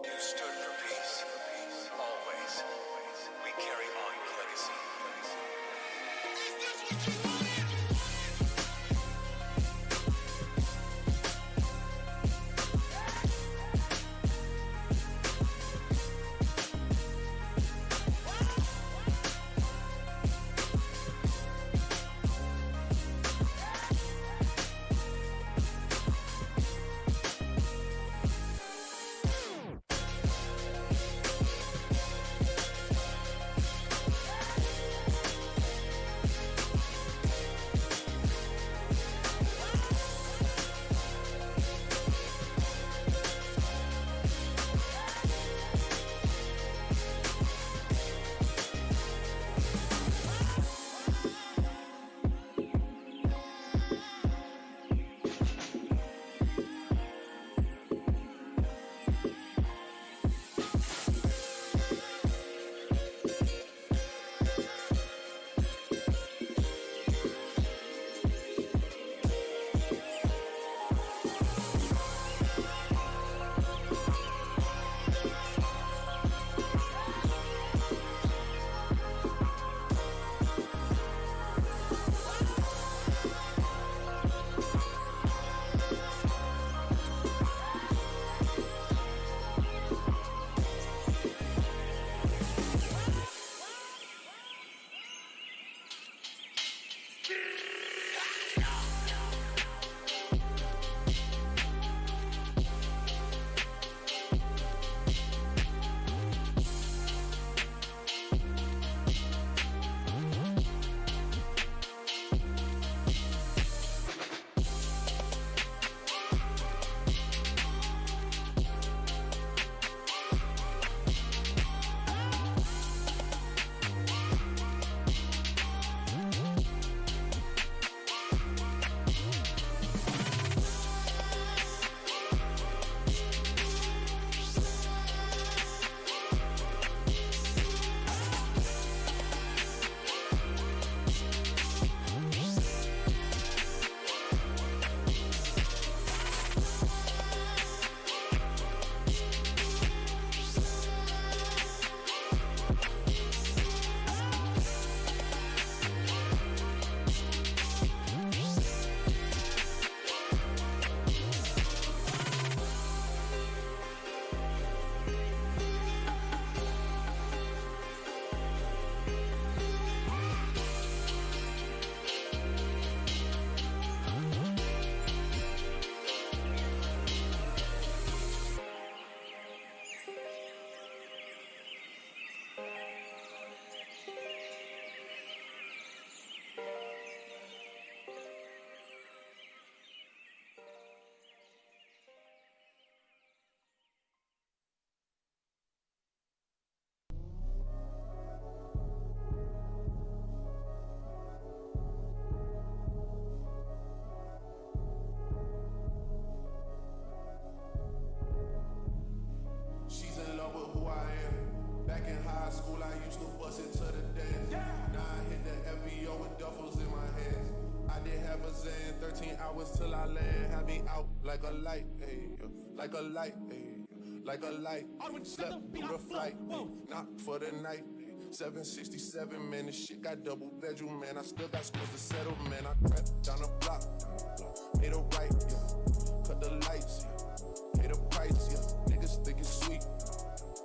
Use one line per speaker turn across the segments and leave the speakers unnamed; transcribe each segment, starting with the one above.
You stood for peace. Always. We carry on your legacy.
Is this what you wanted?
Like a light, ayy, like a light, ayy, like a light. Slept through the flight, ayy, not for the night. 767, man, this shit got double bedroom, man. I still got scores to settle, man. I crept down the block, made a right, yeah. Cut the lights, yeah. Pay the price, yeah. Niggas think it's sweet,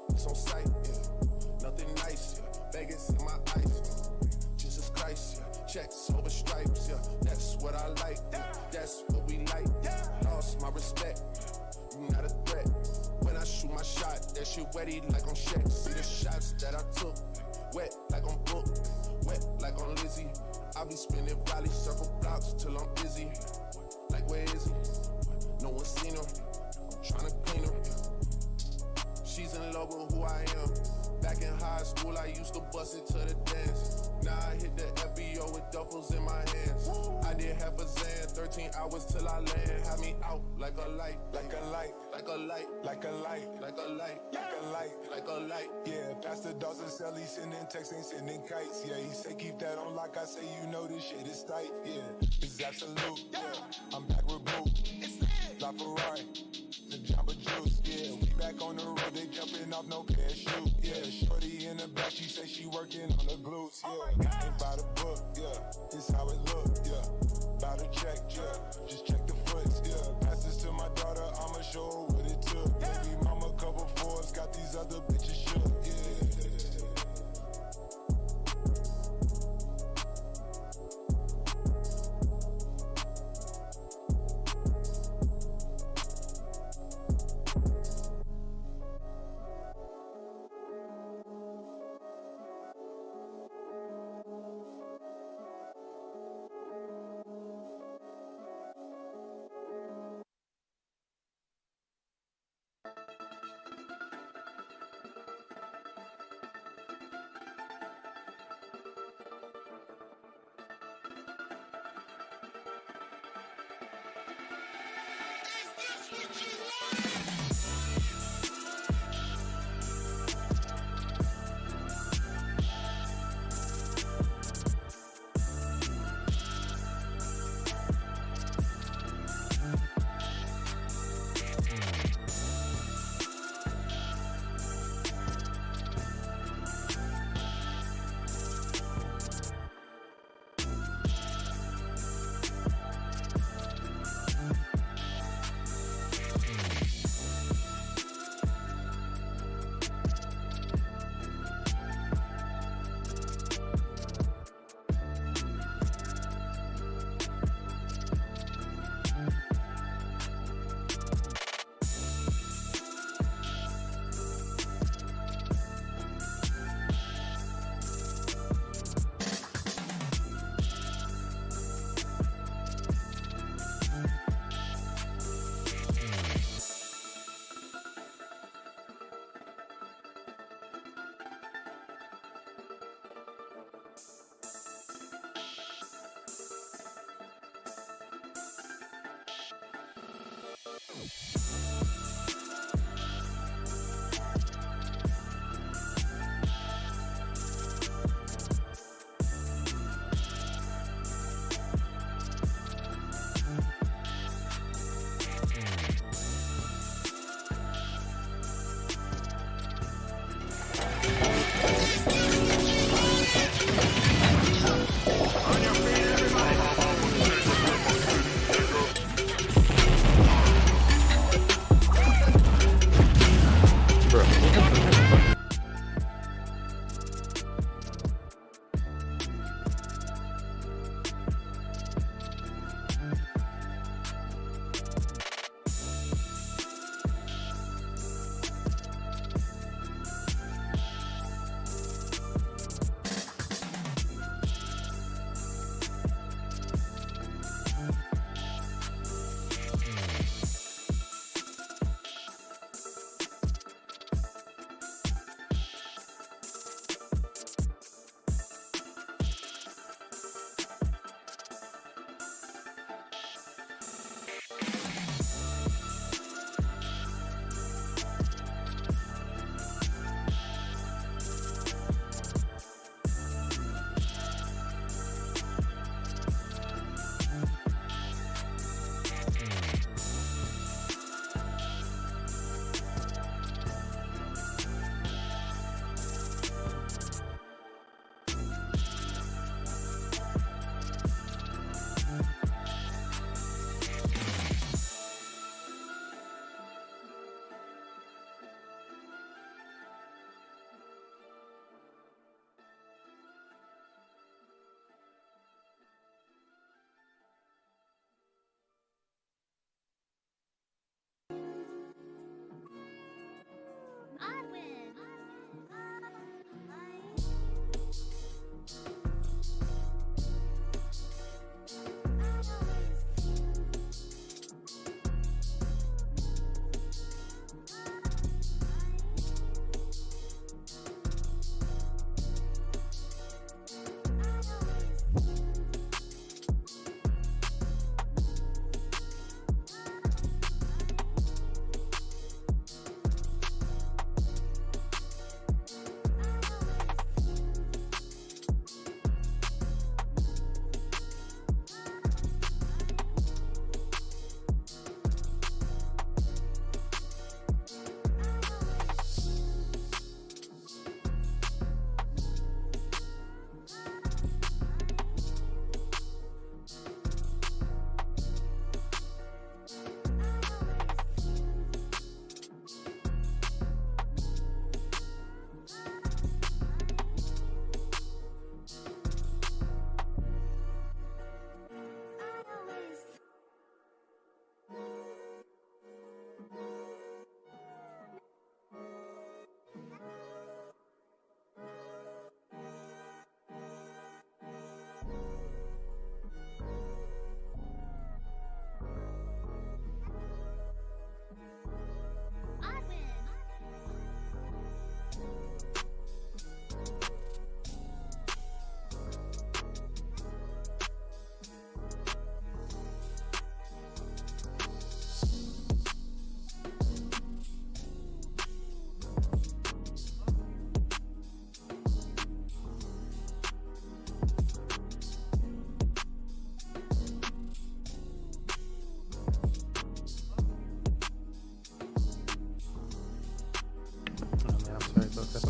it's on sight, yeah. Nothing nice, yeah. Vegas in my ice, Jesus Christ, yeah. Checks over stripes, yeah. That's what I like, yeah. That's what we like, yeah. Lost my respect, you not a threat. When I shoot my shot, that shit wetty like on Shaq. See the shots that I took, wet like on Book, wet like on Lizzie. I be spinning valley circle blocks till I'm busy. Like where is he? No one seen him. I'm tryna clean him. She's in love with who I am. Back in high school, I used to bust it to the dance. Now I hit the FBO with duffels in my hands. I did half a Zan, 13 hours till I land. Had me out like a light, like a light, like a light, like a light, like a light, like a light, like a light. Yeah, Pastor Dawson sell, he sending texts, ain't sending kites. Yeah, he say keep that on like I say, you know this shit is tight. Yeah, it's absolute. Yeah, I'm back with Boot, La Ferrari, the Jamba Juice. Yeah, we back on the road, they jumping off no parachute, yeah. Shorty in the back, she say she working on the glutes, yeah. Ain't by the book, yeah. It's how it look, yeah. By the check, yeah. Just check the foots, yeah. Pass this to my daughter, I'ma show her what it took. Baby mama couple Forbes, got these other bitches shook, yeah.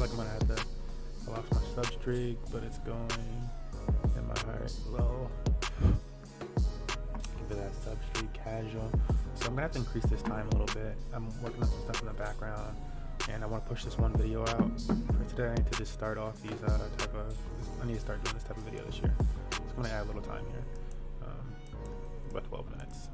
like I'm gonna have to go off my sub streak, but it's going in my heart low. Give it that sub streak casual. So I'm gonna have to increase this time a little bit. I'm working on some stuff in the background, and I want to push this one video out for today to just start off these I need to start doing this type of video this year. So I'm gonna add a little time here, about 12 minutes.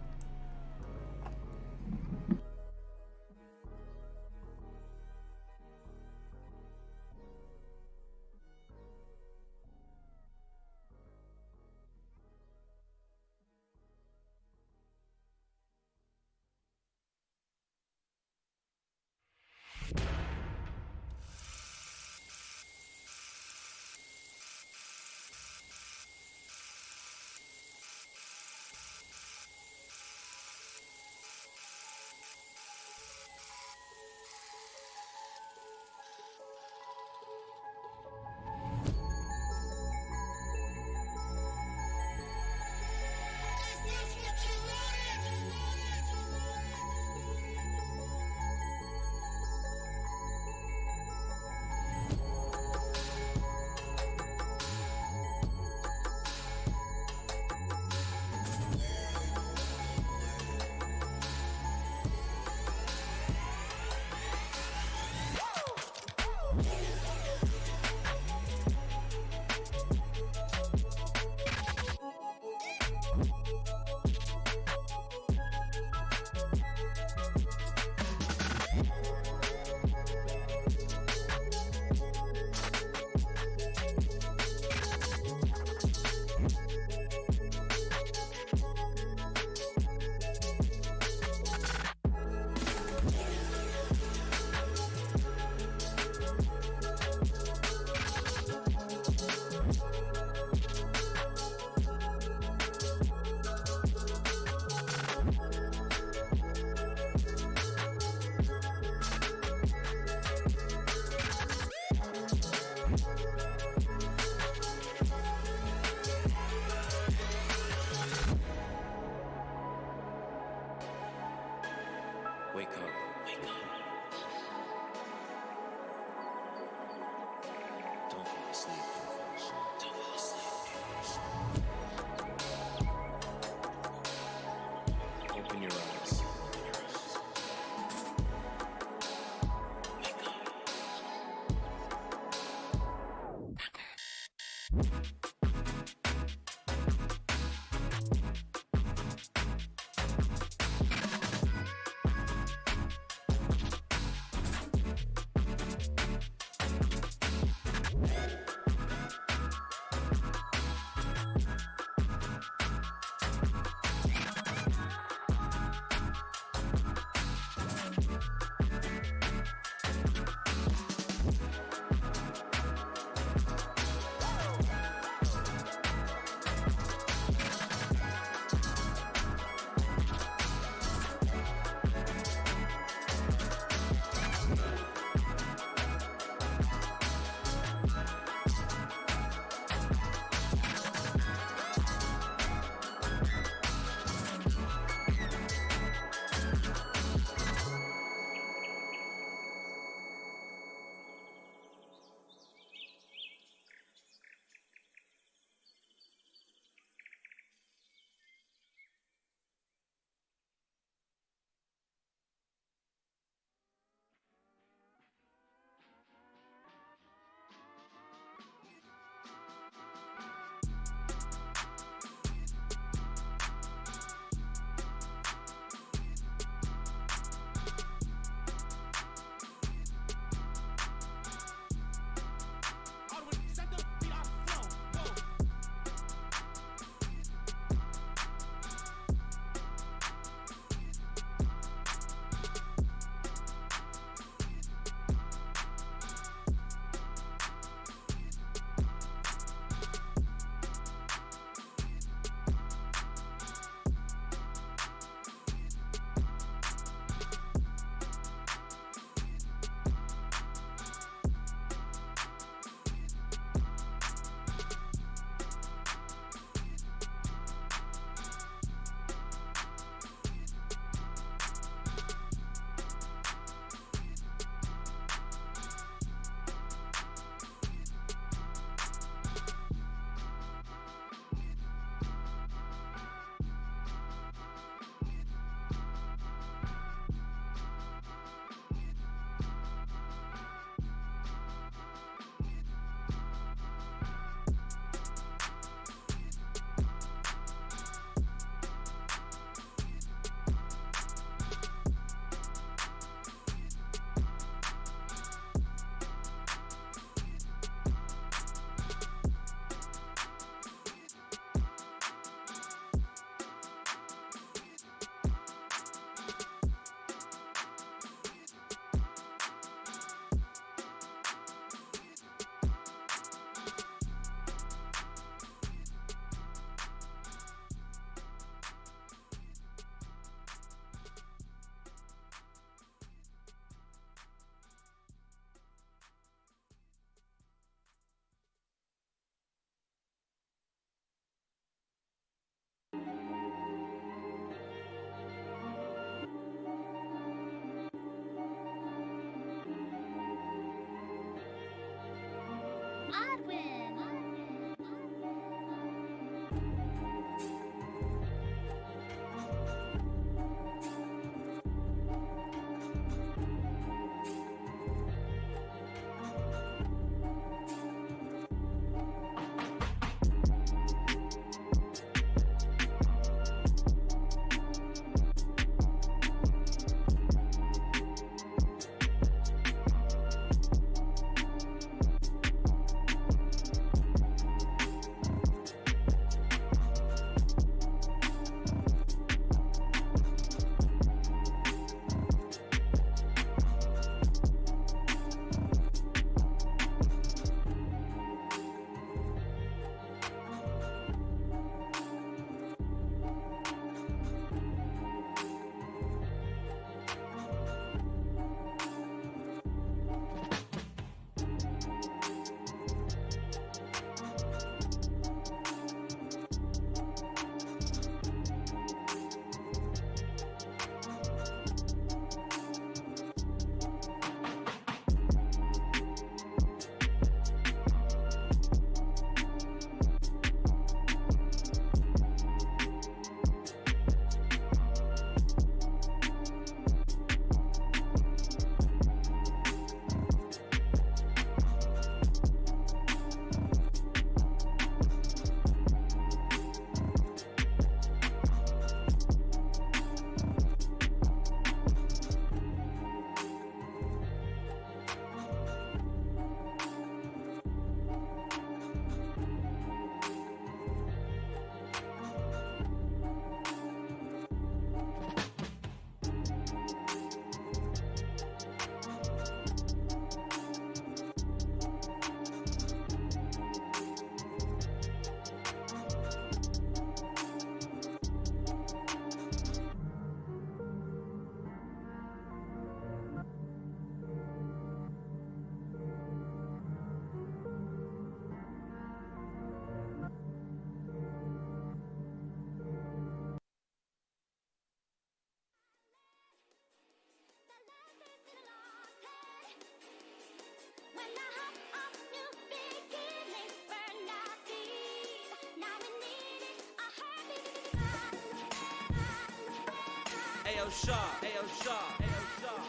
Ayo Sharp, Ayo Sharp, Ayo Sharp.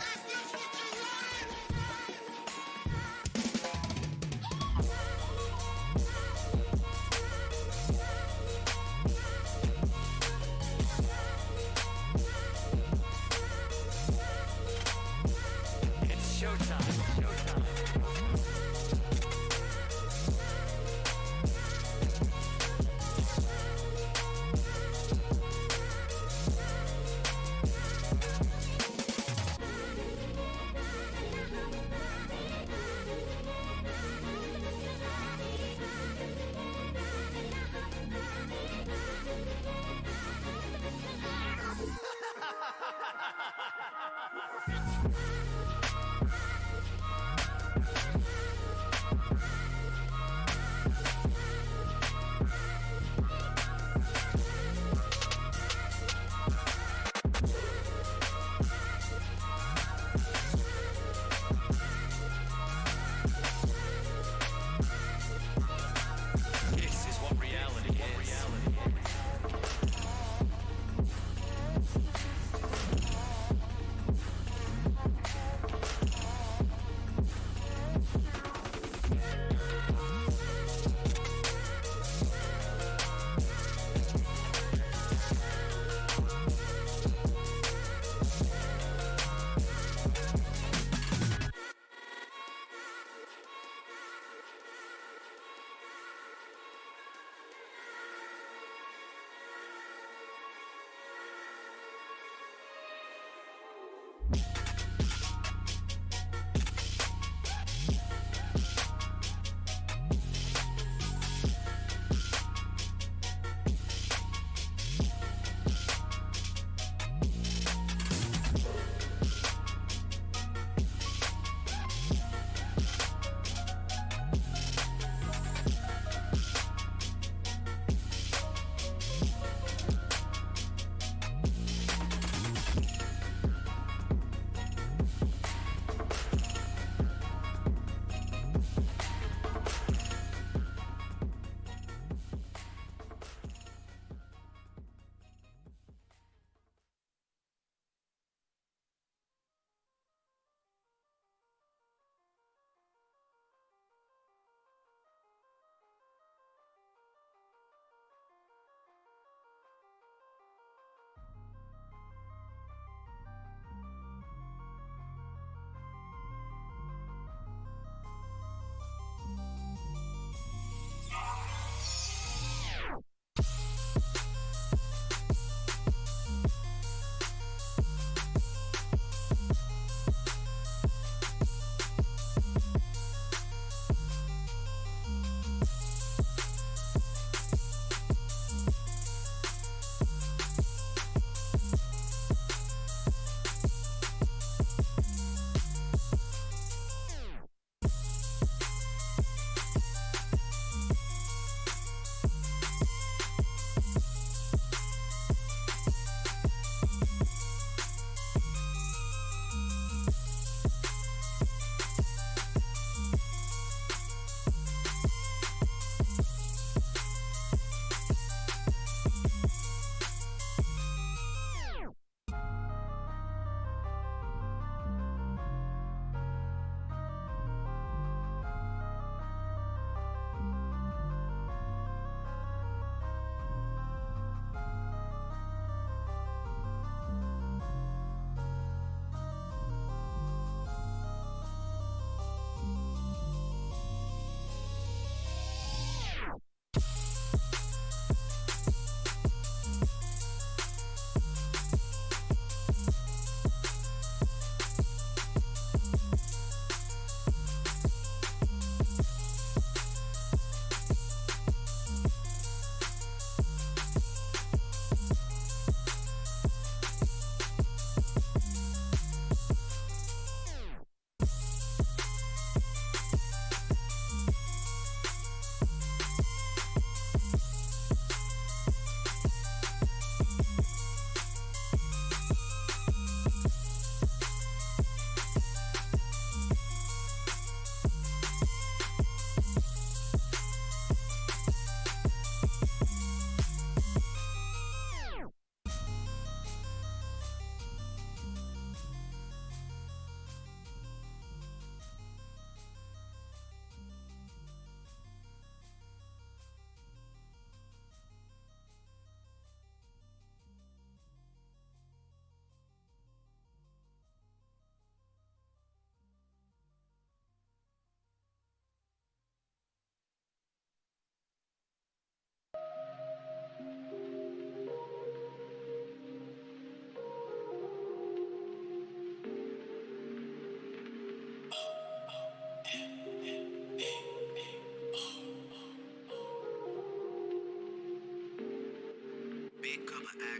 Is this what you want?
It's showtime, showtime. This is what reality is.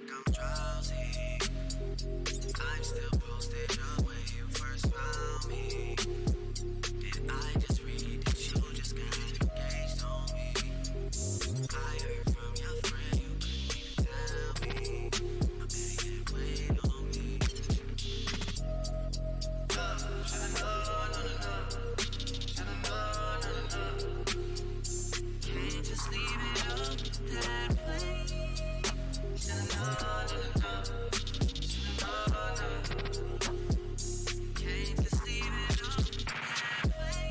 like I'm drowsy. I'm still posted up when you first found me. Did I just read that you just got engaged on me? I heard from your friend you couldn't even tell me. I bet you wait on me. Should've known, should've known. Can't just leave it up that way. Should've known, should've known. Can't just leave it up that way.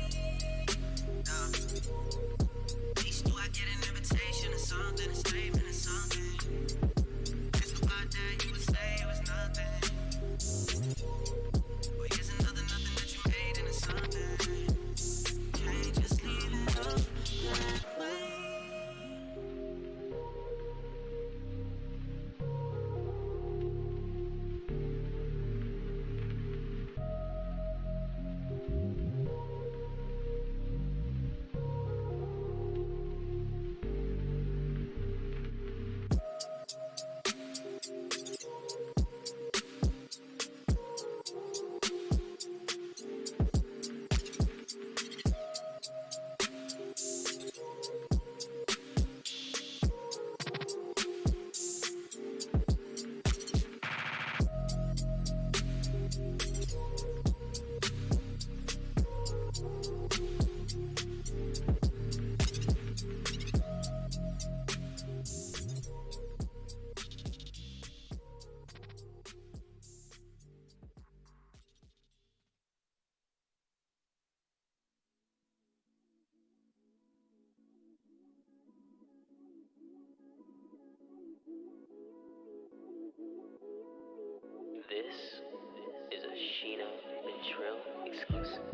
No. At least do I get an invitation or something, a statement or something? If about that you would say it was nothing. Well, here's another nothing that you made into something. Can't just leave it up that way.
This is a Sheena and Trill exclusive.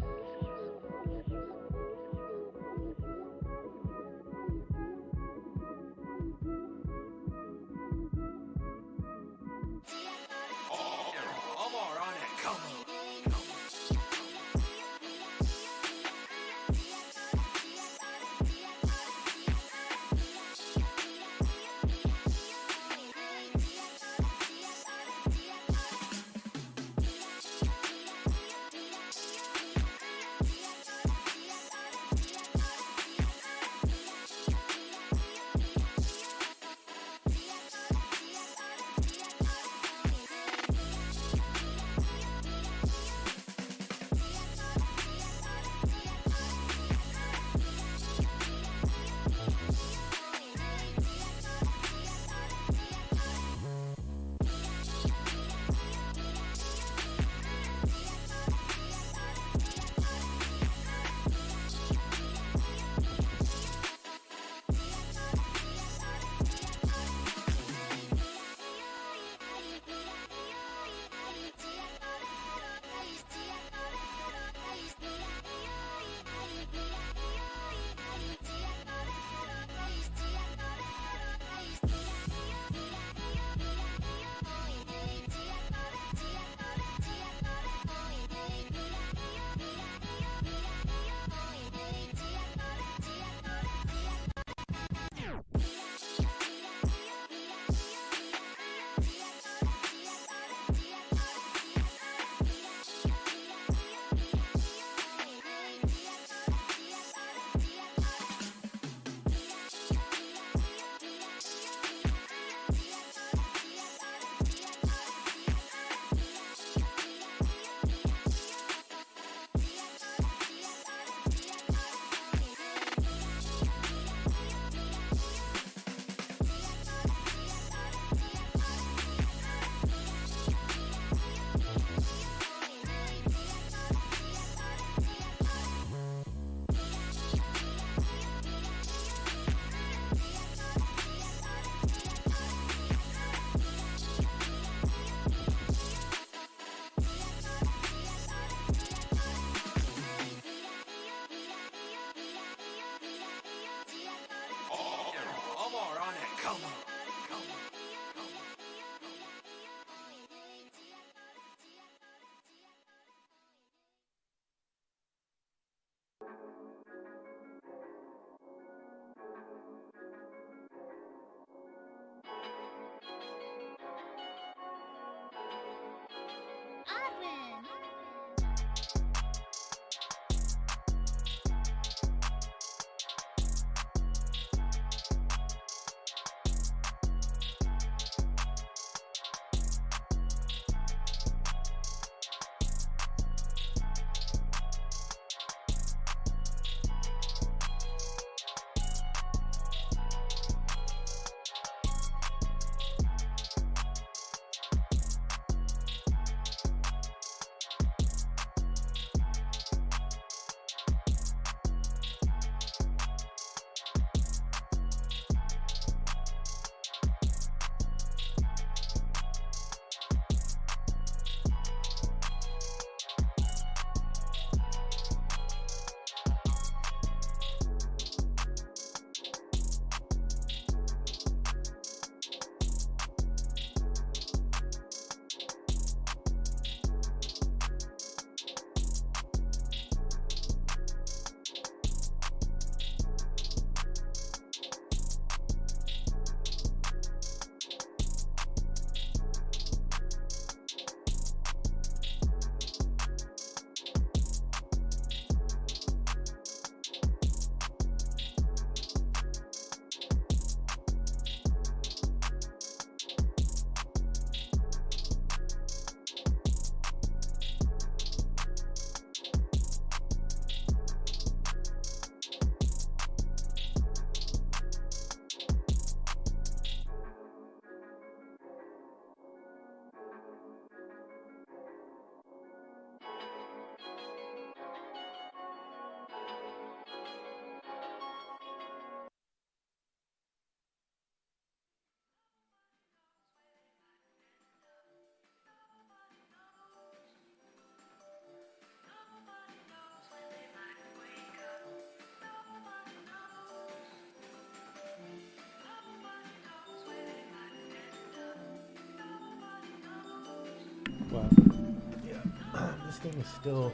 thing is still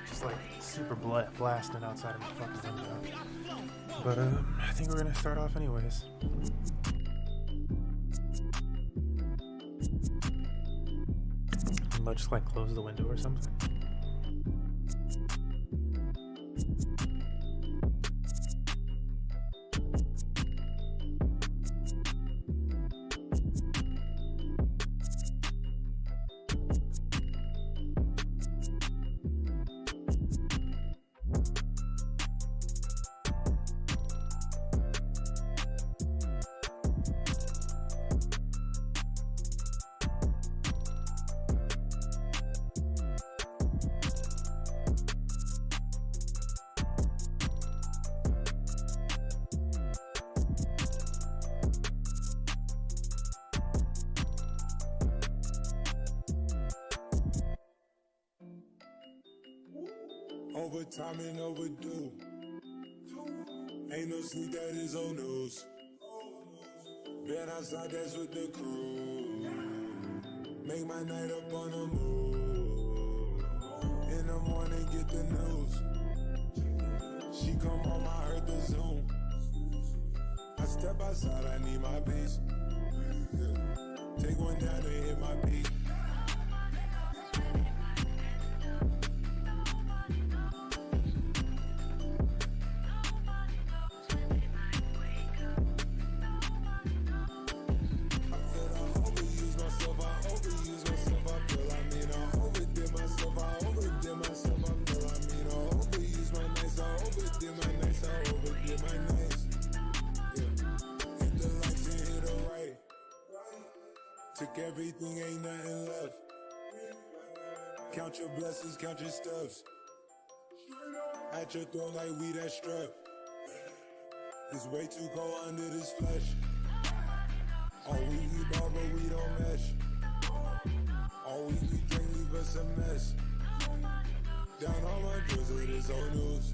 just like super blasting outside of my fucking window. But I think we're gonna start off anyways. I'll just like close the window or something.
Overtime and overdue. Ain't no sleep, that is old news. Been outside, that's with the crew. Make my night up on the move. In the morning, get the news. She come home, I heard the Zoom. I step outside, I need my peace. Take one down and hit my beat. Took everything, ain't nothing left. Count your blessings, count your stuffs. At your throat like we that strap. It's way too cold under this flesh. All we ball, but we don't mesh. All we drink, leave us a mess. Down on my drills, it is old news.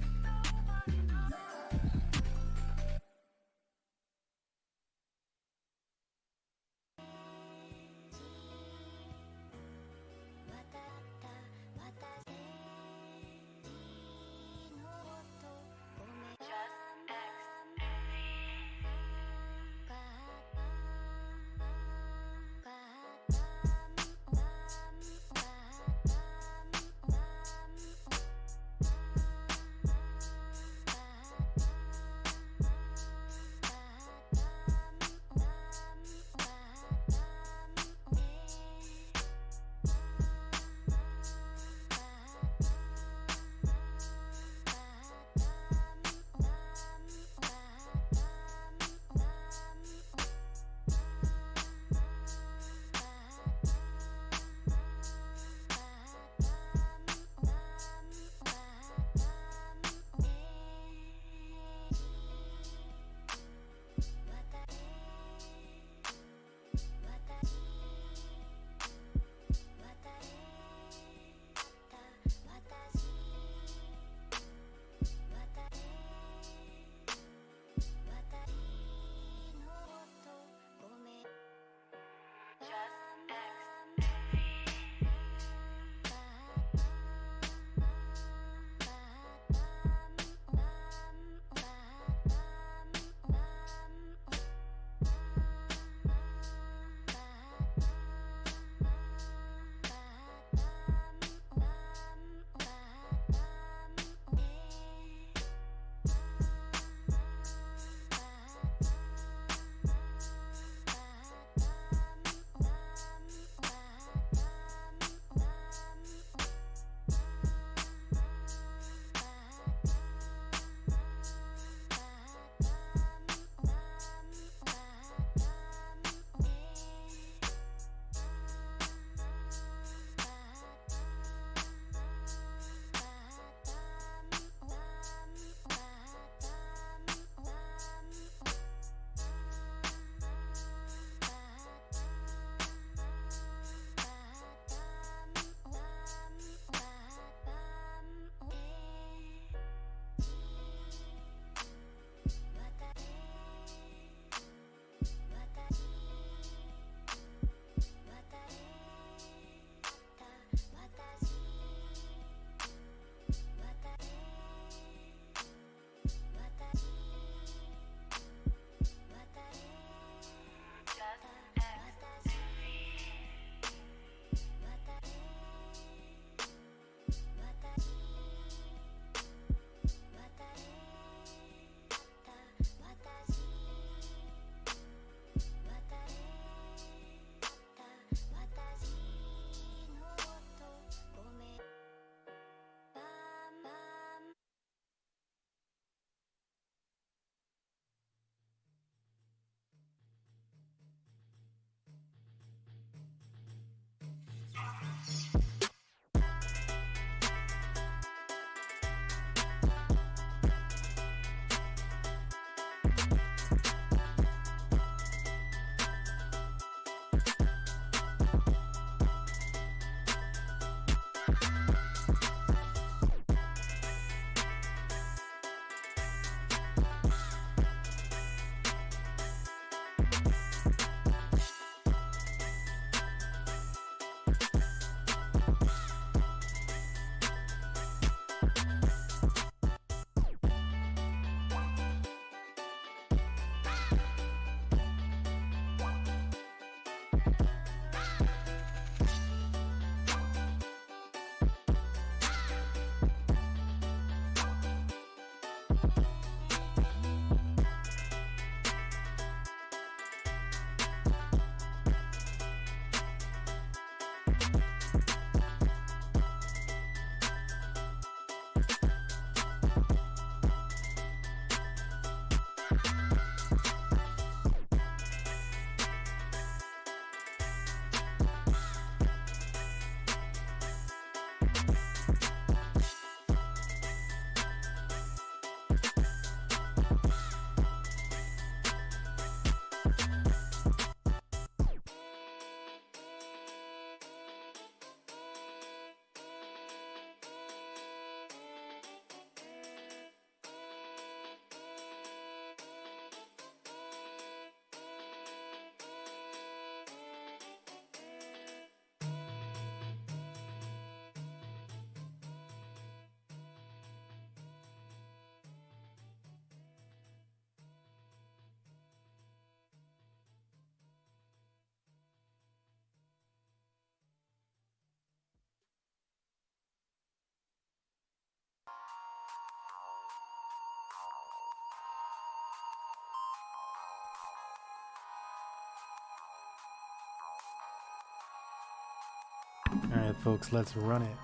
right, folks, let's run it.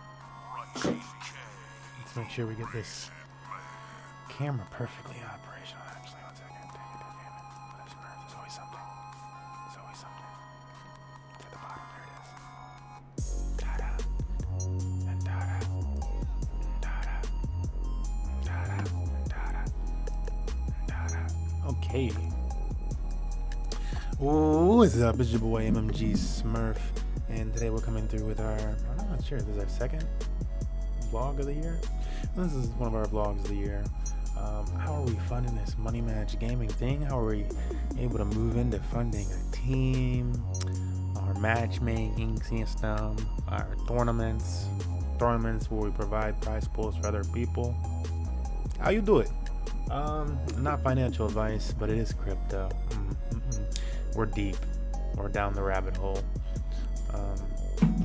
Let's make sure we get this camera perfectly operational. Actually, 1 second. Damn it. What is Smurf? There's always something. There's always something. It's at the bottom. There it is. Da-da. And da-da. Da-da. Da-da. Da-da. Da-da. Okay. What's up? It's your boy MMG Smurf. And today we're coming through with our, I'm not sure, this is our second vlog of the year. This is one of our vlogs of the year. How are we funding this Money Match gaming thing? How are we able to move into funding a team, our matchmaking system, our tournaments where we provide prize pools for other people? How you do it? Not financial advice, but it is crypto. We're deep. We're down the rabbit hole.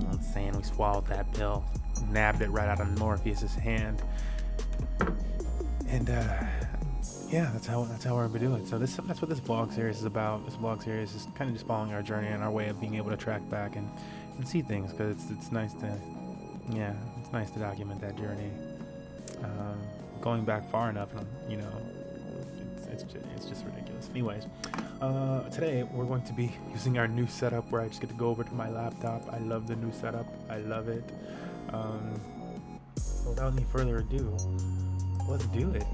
I'm saying we swallowed that pill, nabbed it right out of Morpheus's hand, and yeah, that's how we're gonna do it. So that's what this vlog series is about. This vlog series is kind of just following our journey and our way of being able to track back and see things, because it's nice to document that journey, going back far enough, and it's just ridiculous. Anyways, today we're going to be using our new setup where I just get to go over to my laptop. I love the new setup. I love it. So without any further ado, let's do it.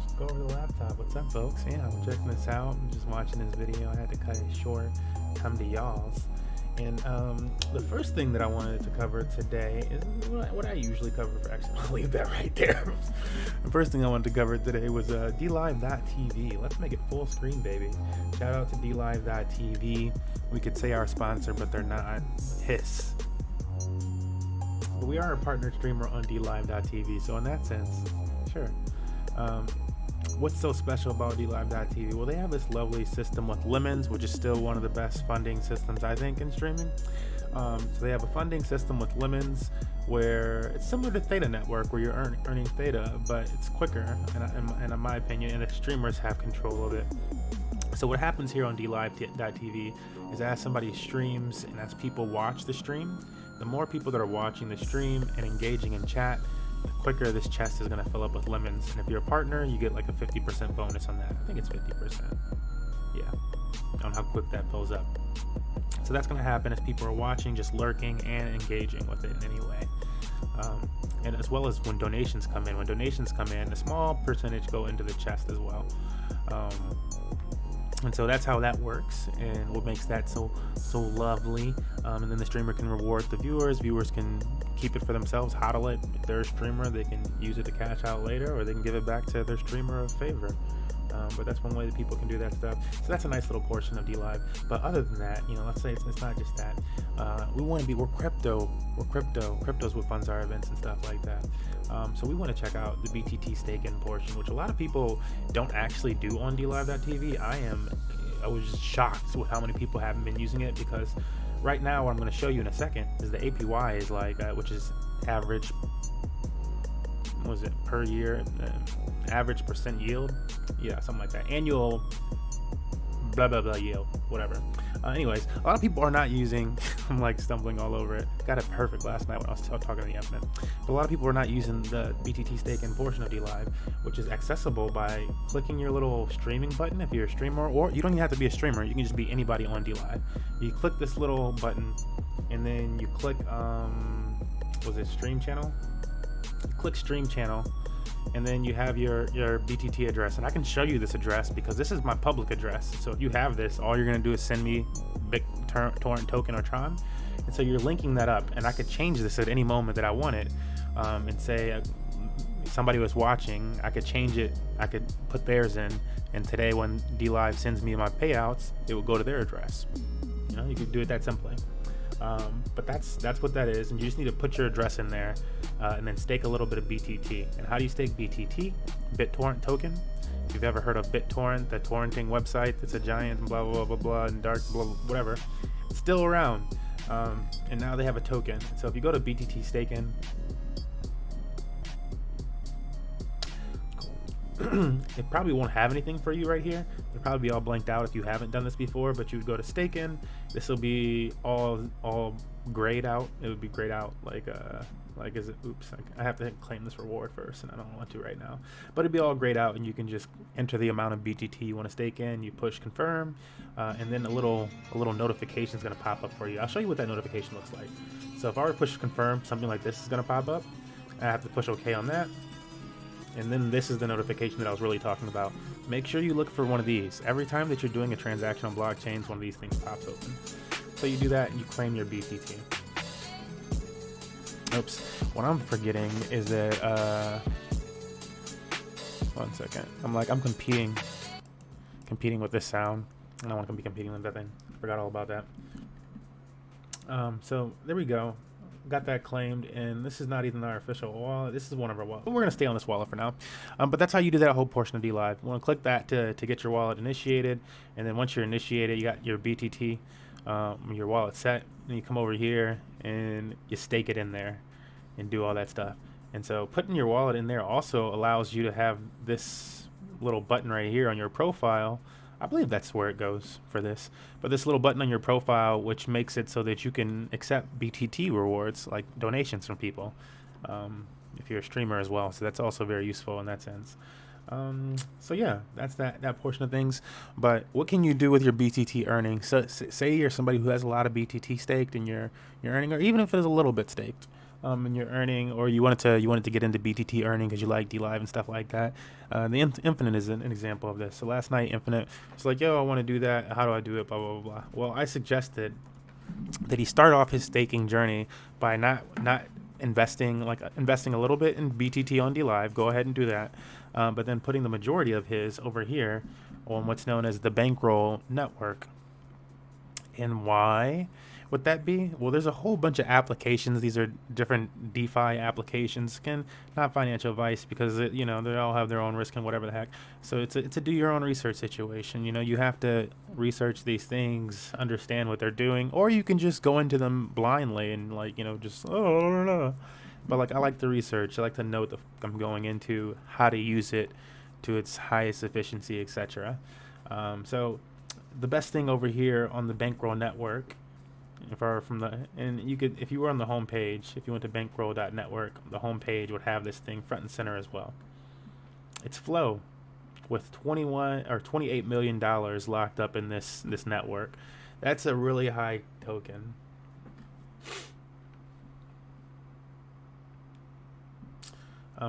Just go over to the laptop. What's up, folks? Yeah, I'm checking this out. I'm just watching this video. I had to cut it short. Come to y'all's. And the first thing that I wanted to cover today is what I usually cover for X. I'll leave that right there. The first thing I wanted to cover today was DLive.tv. Let's make it full screen, baby. Shout out to DLive.tv. We could say our sponsor, but they're not. Hiss. But we are a partner streamer on DLive.tv, so in that sense, sure. What's so special about DLive.tv? Well, they have this lovely system with lemons, which is still one of the best funding systems, I think, in streaming. So they have a funding system with lemons where it's similar to Theta Network, where you're earning Theta, but it's quicker, and in my opinion, and the streamers have control of it. So what happens here on DLive.tv is as somebody streams and as people watch the stream, the more people that are watching the stream and engaging in chat, the quicker this chest is going to fill up with lemons. And if you're a partner, you get like a 50% bonus on that. I think it's 50%. Yeah, on how quick that fills up. So that's going to happen as people are watching, just lurking and engaging with it in any way. And as well as when donations come in. When donations come in, a small percentage go into the chest as well. And so that's how that works, and what makes that so lovely. And then the streamer can reward the viewers. Viewers can keep it for themselves, hodl it. If they're a streamer, they can use it to cash out later, or they can give it back to their streamer of favor. But that's one way that people can do that stuff. So that's a nice little portion of DLive. But other than that, let's say it's not just that. We're crypto. Crypto's what funds our events and stuff like that. So we want to check out the BTT stake-in portion, which a lot of people don't actually do on DLive.tv. I was just shocked with how many people haven't been using it, because right now, what I'm going to show you in a second is the APY is like, which is average, what was it, per year, average percent yield? Yeah, something like that. Annual blah, blah, blah yield, whatever. Anyways, a lot of people are not using, I'm like stumbling all over it. Got it perfect last night when I was talking to the admin. But a lot of people are not using the BTT stake-in portion of DLive, which is accessible by clicking your little streaming button if you're a streamer, or you don't even have to be a streamer. You can just be anybody on DLive. You click this little button, and then you click, was it stream channel? Click stream channel, and then you have your BTT address, and I can show you this address because this is my public address. So if you have this, all you're gonna do is send me BitTorrent token or Tron, and so you're linking that up, and I could change this at any moment that I wanted, and say somebody was watching, I could change it, I could put theirs in, and today when DLive sends me my payouts, it will go to their address. You could do it that simply. But that's what that is, and you just need to put your address in there, and then stake a little bit of BTT. And how do you stake BTT? BitTorrent token. If you've ever heard of BitTorrent, the torrenting website that's a giant blah blah blah blah and dark blah, blah whatever, it's still around, and now they have a token. So if you go to BTT stake-in, it probably won't have anything for you right here. It'll probably be all blanked out if you haven't done this before, but you would go to staking. This will be all grayed out. It would be grayed out like is it, oops, I have to claim this reward first, and I don't want to right now, but it'd be all grayed out, and you can just enter the amount of BTT you want to stake in. You push confirm, and then a little notification is going to pop up for you. I'll show you what that notification looks like. So if I were to push confirm, something like this is going to pop up. I have to push OK on that. And then this is the notification that I was really talking about. Make sure you look for one of these. Every time that you're doing a transaction on blockchains, one of these things pops open. So you do that and you claim your BTT. Oops. What I'm forgetting is that, one second. I'm competing with this sound. I don't want to be competing with that thing. Forgot all about that. So there we go. Got that claimed, and this is not even our official wallet. This is one of our wallets, but we're gonna stay on this wallet for now. But that's how you do that whole portion of DLive. You want to click that to get your wallet initiated, and then once you're initiated, you got your BTT, your wallet set, and you come over here and you stake it in there and do all that stuff. And so putting your wallet in there also allows you to have this little button right here on your profile. I believe that's where it goes for this, but this little button on your profile, which makes it so that you can accept BTT rewards, like donations from people, if you're a streamer as well. So that's also very useful in that sense. So yeah, that's that portion of things. But what can you do with your BTT earnings? So say you're somebody who has a lot of BTT staked and you're earning, or even if it is a little bit staked, and you're earning, or you wanted to get into BTT earning because you like DLive and stuff like that. The Infinite is an example of this. So last night, Infinite was like, yo, I want to do that. How do I do it? Blah, blah, blah, blah. Well, I suggested that he start off his staking journey by not investing a little bit in BTT on DLive. Go ahead and do that. But then putting the majority of his over here on what's known as the bankroll network. And why would that be? Well, there's a whole bunch of applications. These are different DeFi applications. Again, not financial advice, because they all have their own risk and whatever the heck. So it's a do your own research situation. You have to research these things, understand what they're doing, or you can just go into them blindly and just But I like the research. I like to know what I'm going into, how to use it to its highest efficiency, etc. So the best thing over here on the bankroll network, if you were on the home page, if you went to bankroll.network, the home page would have this thing front and center as well. It's Flow with $28 million locked up in this network. That's a really high token.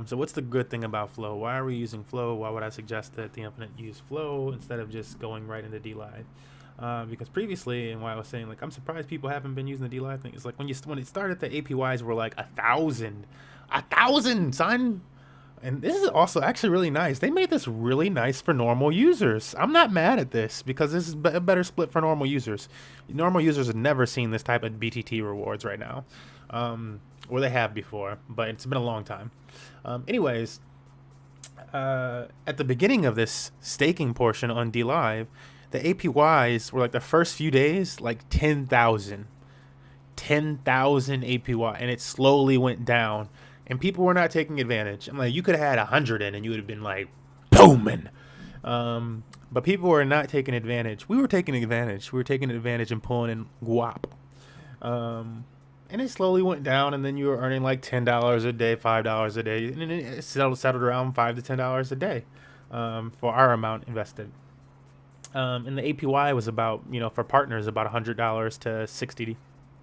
So what's the good thing about Flow? Why are we using Flow? Why would I suggest that the Infinite use Flow instead of just going right into DLive? Because previously, and why I was saying, I'm surprised people haven't been using the DLive thing. It's when it started, the APYs were like 1,000, son. And this is also actually really nice. They made this really nice for normal users. I'm not mad at this, because this is a better split for normal users. Normal users have never seen this type of BTT rewards right now, or they have before, but it's been a long time. Anyways, at the beginning of this staking portion on DLive, the APYs were the first few days, 10,000 APY, and it slowly went down, and people were not taking advantage. You could have had 100 in, and you would have been booming. But people were not taking advantage. We were taking advantage. We were taking advantage and pulling in guap. And it slowly went down, and then you were earning $10 a day, $5 a day, and it settled around $5 to $10 a day for our amount invested. And the APY was about, for partners, about $100 to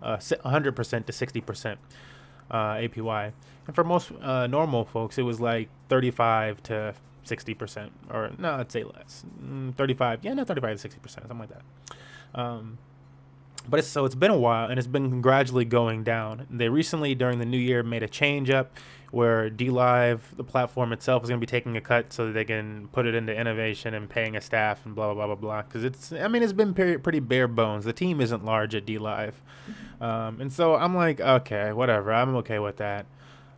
100% to 60% APY. And for most normal folks, it was 35 to 60%, or no, I'd say less. 35 to 60%, something like that. But it's been a while, and it's been gradually going down. They recently, during the new year, made a change up where DLive, the platform itself, is going to be taking a cut so that they can put it into innovation and paying a staff and blah, blah, blah, blah, blah. Because it's been pretty bare bones. The team isn't large at DLive. And so I'm okay, whatever. I'm okay with that.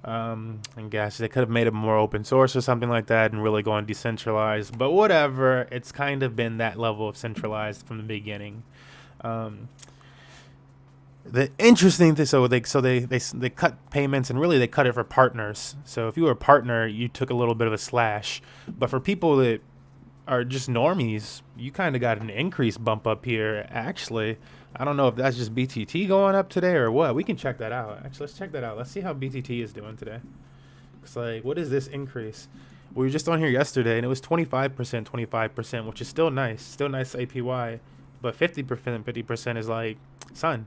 And gosh, they could have made it more open source or something like that and really gone decentralized. But whatever, it's kind of been that level of centralized from the beginning. the interesting thing, so they cut payments, and really they cut it for partners. So if you were a partner, you took a little bit of a slash, but for people that are just normies, you kind of got an increase bump up here. Actually, I don't know if that's just BTT going up today or what. We can check that out. Actually, let's check that out. Let's see how BTT is doing today. It's like, what is this increase? We were just on here yesterday, and it was 25%, which is still nice. Still nice APY. But 50% is like, son,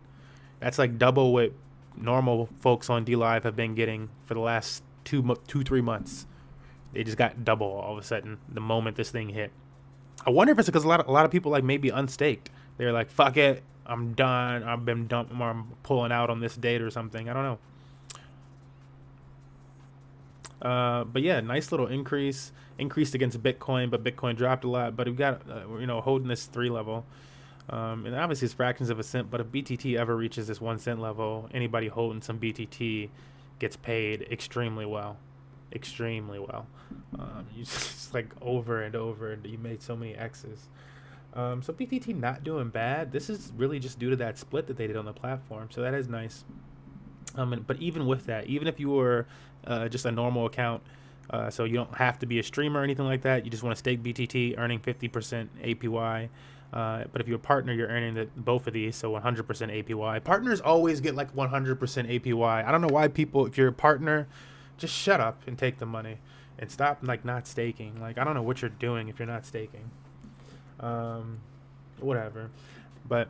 that's like double what normal folks on DLive have been getting for the last 3 months. They just got double all of a sudden the moment this thing hit. I wonder if it's because a lot of people like maybe unstaked. They're like, fuck it, I'm done. I've been dumping, or I'm pulling out on this date or something. I don't know. But yeah, nice little increased against Bitcoin, but Bitcoin dropped a lot. But we got holding this 3 level. And obviously it's fractions of a cent, but if BTT ever reaches this 1 cent level, anybody holding some BTT gets paid extremely well. You just like over and over, and you made so many X's. So BTT not doing bad. This is really just due to that split that they did on the platform, so that is nice. But even with that, even if you were just a normal account, so you don't have to be a streamer or anything like that, you just want to stake BTT, earning 50% APY. But if you're a partner, you're earning both of these, so 100% APY. Partners always get like 100% APY. I don't know why people, if you're a partner, just shut up and take the money and stop like not staking. Like, I don't know what you're doing if you're not staking. Whatever. But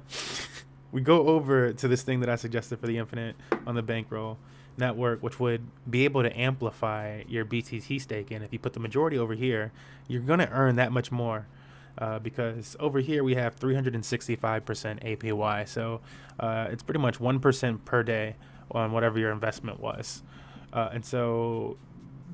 we go over to this thing that I suggested for the Infinite on the bankroll network, which would be able to amplify your BTT staking. If you put the majority over here, you're going to earn that much more. Because over here we have 365% APY, so it's pretty much 1% per day on whatever your investment was. And so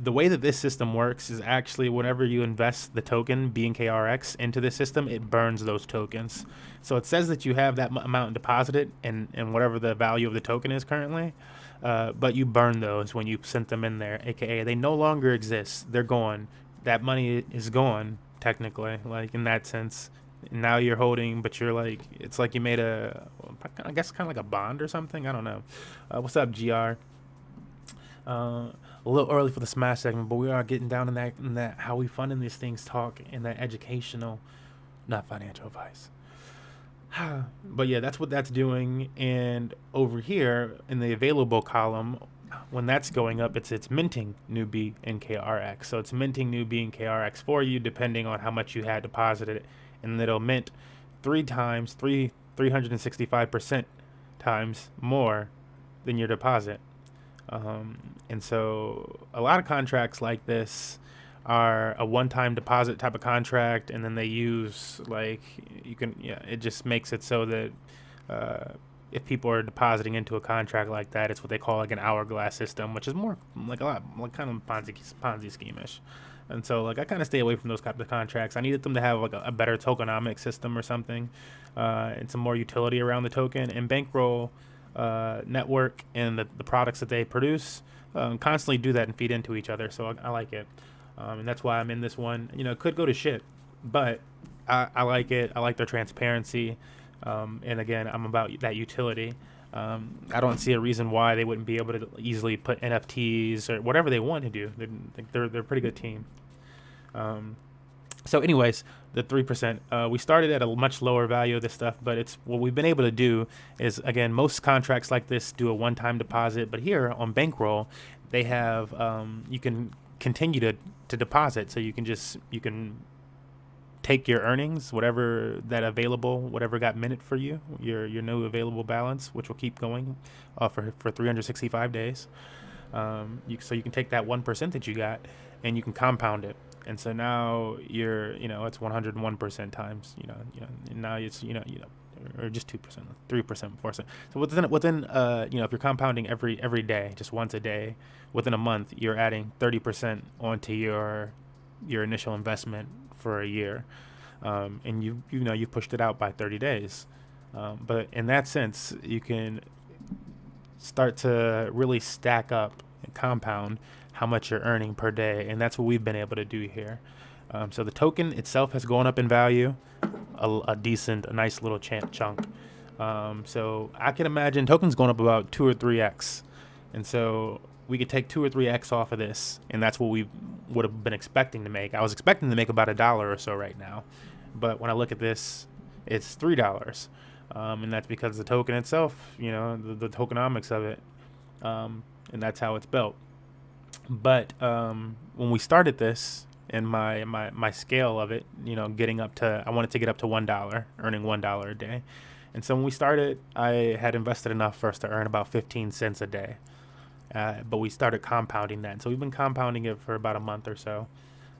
the way that this system works is actually whenever you invest the token BNKRX into the system, it burns those tokens. So it says that you have that amount deposited and whatever the value of the token is currently, but you burn those when you sent them in there, aka they no longer exist. They're gone. That money is gone. Technically, like in that sense. Now you're holding, but you're like, it's like you made I guess kind of like a bond or something. I don't know. What's up, GR? A little early for the Smash segment, but we are getting down in that how we funding these things talk, in that educational, not financial advice. But yeah, that's what that's doing. And over here in the available column, when that's going up, it's minting new BNKRX. So it's minting new BNKRX for you, depending on how much you had deposited, and it'll mint 365% times more than your deposit. And so a lot of contracts like this are a one-time deposit type of contract, and then they use it just makes it so that if people are depositing into a contract like that, it's what they call like an hourglass system, which is more like a lot like kind of Ponzi scheme-ish. And so like I kind of stay away from those type of contracts. I needed them to have like a better tokenomic system or something, and some more utility around the token. And Bankroll network and the products that they produce constantly do that and feed into each other. So I like it, and that's why I'm in this one. It could go to shit, but I like it. I like their transparency. And again, I'm about that utility. I don't see a reason why they wouldn't be able to easily put NFTs or whatever they want to do. They're a pretty good team. So anyways, the 3%, we started at a much lower value of this stuff, but it's what we've been able to do is, again, most contracts like this do a one-time deposit, but here on Bankroll, they have, you can continue to deposit. So you can take your earnings, whatever got minted for you, your new available balance, which will keep going for 365 days. So you can take that 1% that you got and you can compound it. And so now it's 101% times, now it's, or just 2%, 3%, 4%. So within if you're compounding every day, just once a day, within a month, you're adding 30% onto your initial investment for a year. And you've pushed it out by 30 days. But in that sense, you can start to really stack up and compound how much you're earning per day. And that's what we've been able to do here. So the token itself has gone up in value, a nice little chunk. So I can imagine tokens going up about 2 or 3x, and so we could take 2 or 3x off of this, and that's what we would have been expecting to make. I was expecting to make about $1 or so right now, but when I look at this, it's $3, and that's because the token itself, you know, the tokenomics of it, and that's how it's built. But when we started this, and my scale of it, you know, getting up to, I wanted to get up to $1, earning $1 a day. And so when we started, I had invested enough for us to earn about 15 cents a day. But we started compounding that. So we've been compounding it for about a month or so.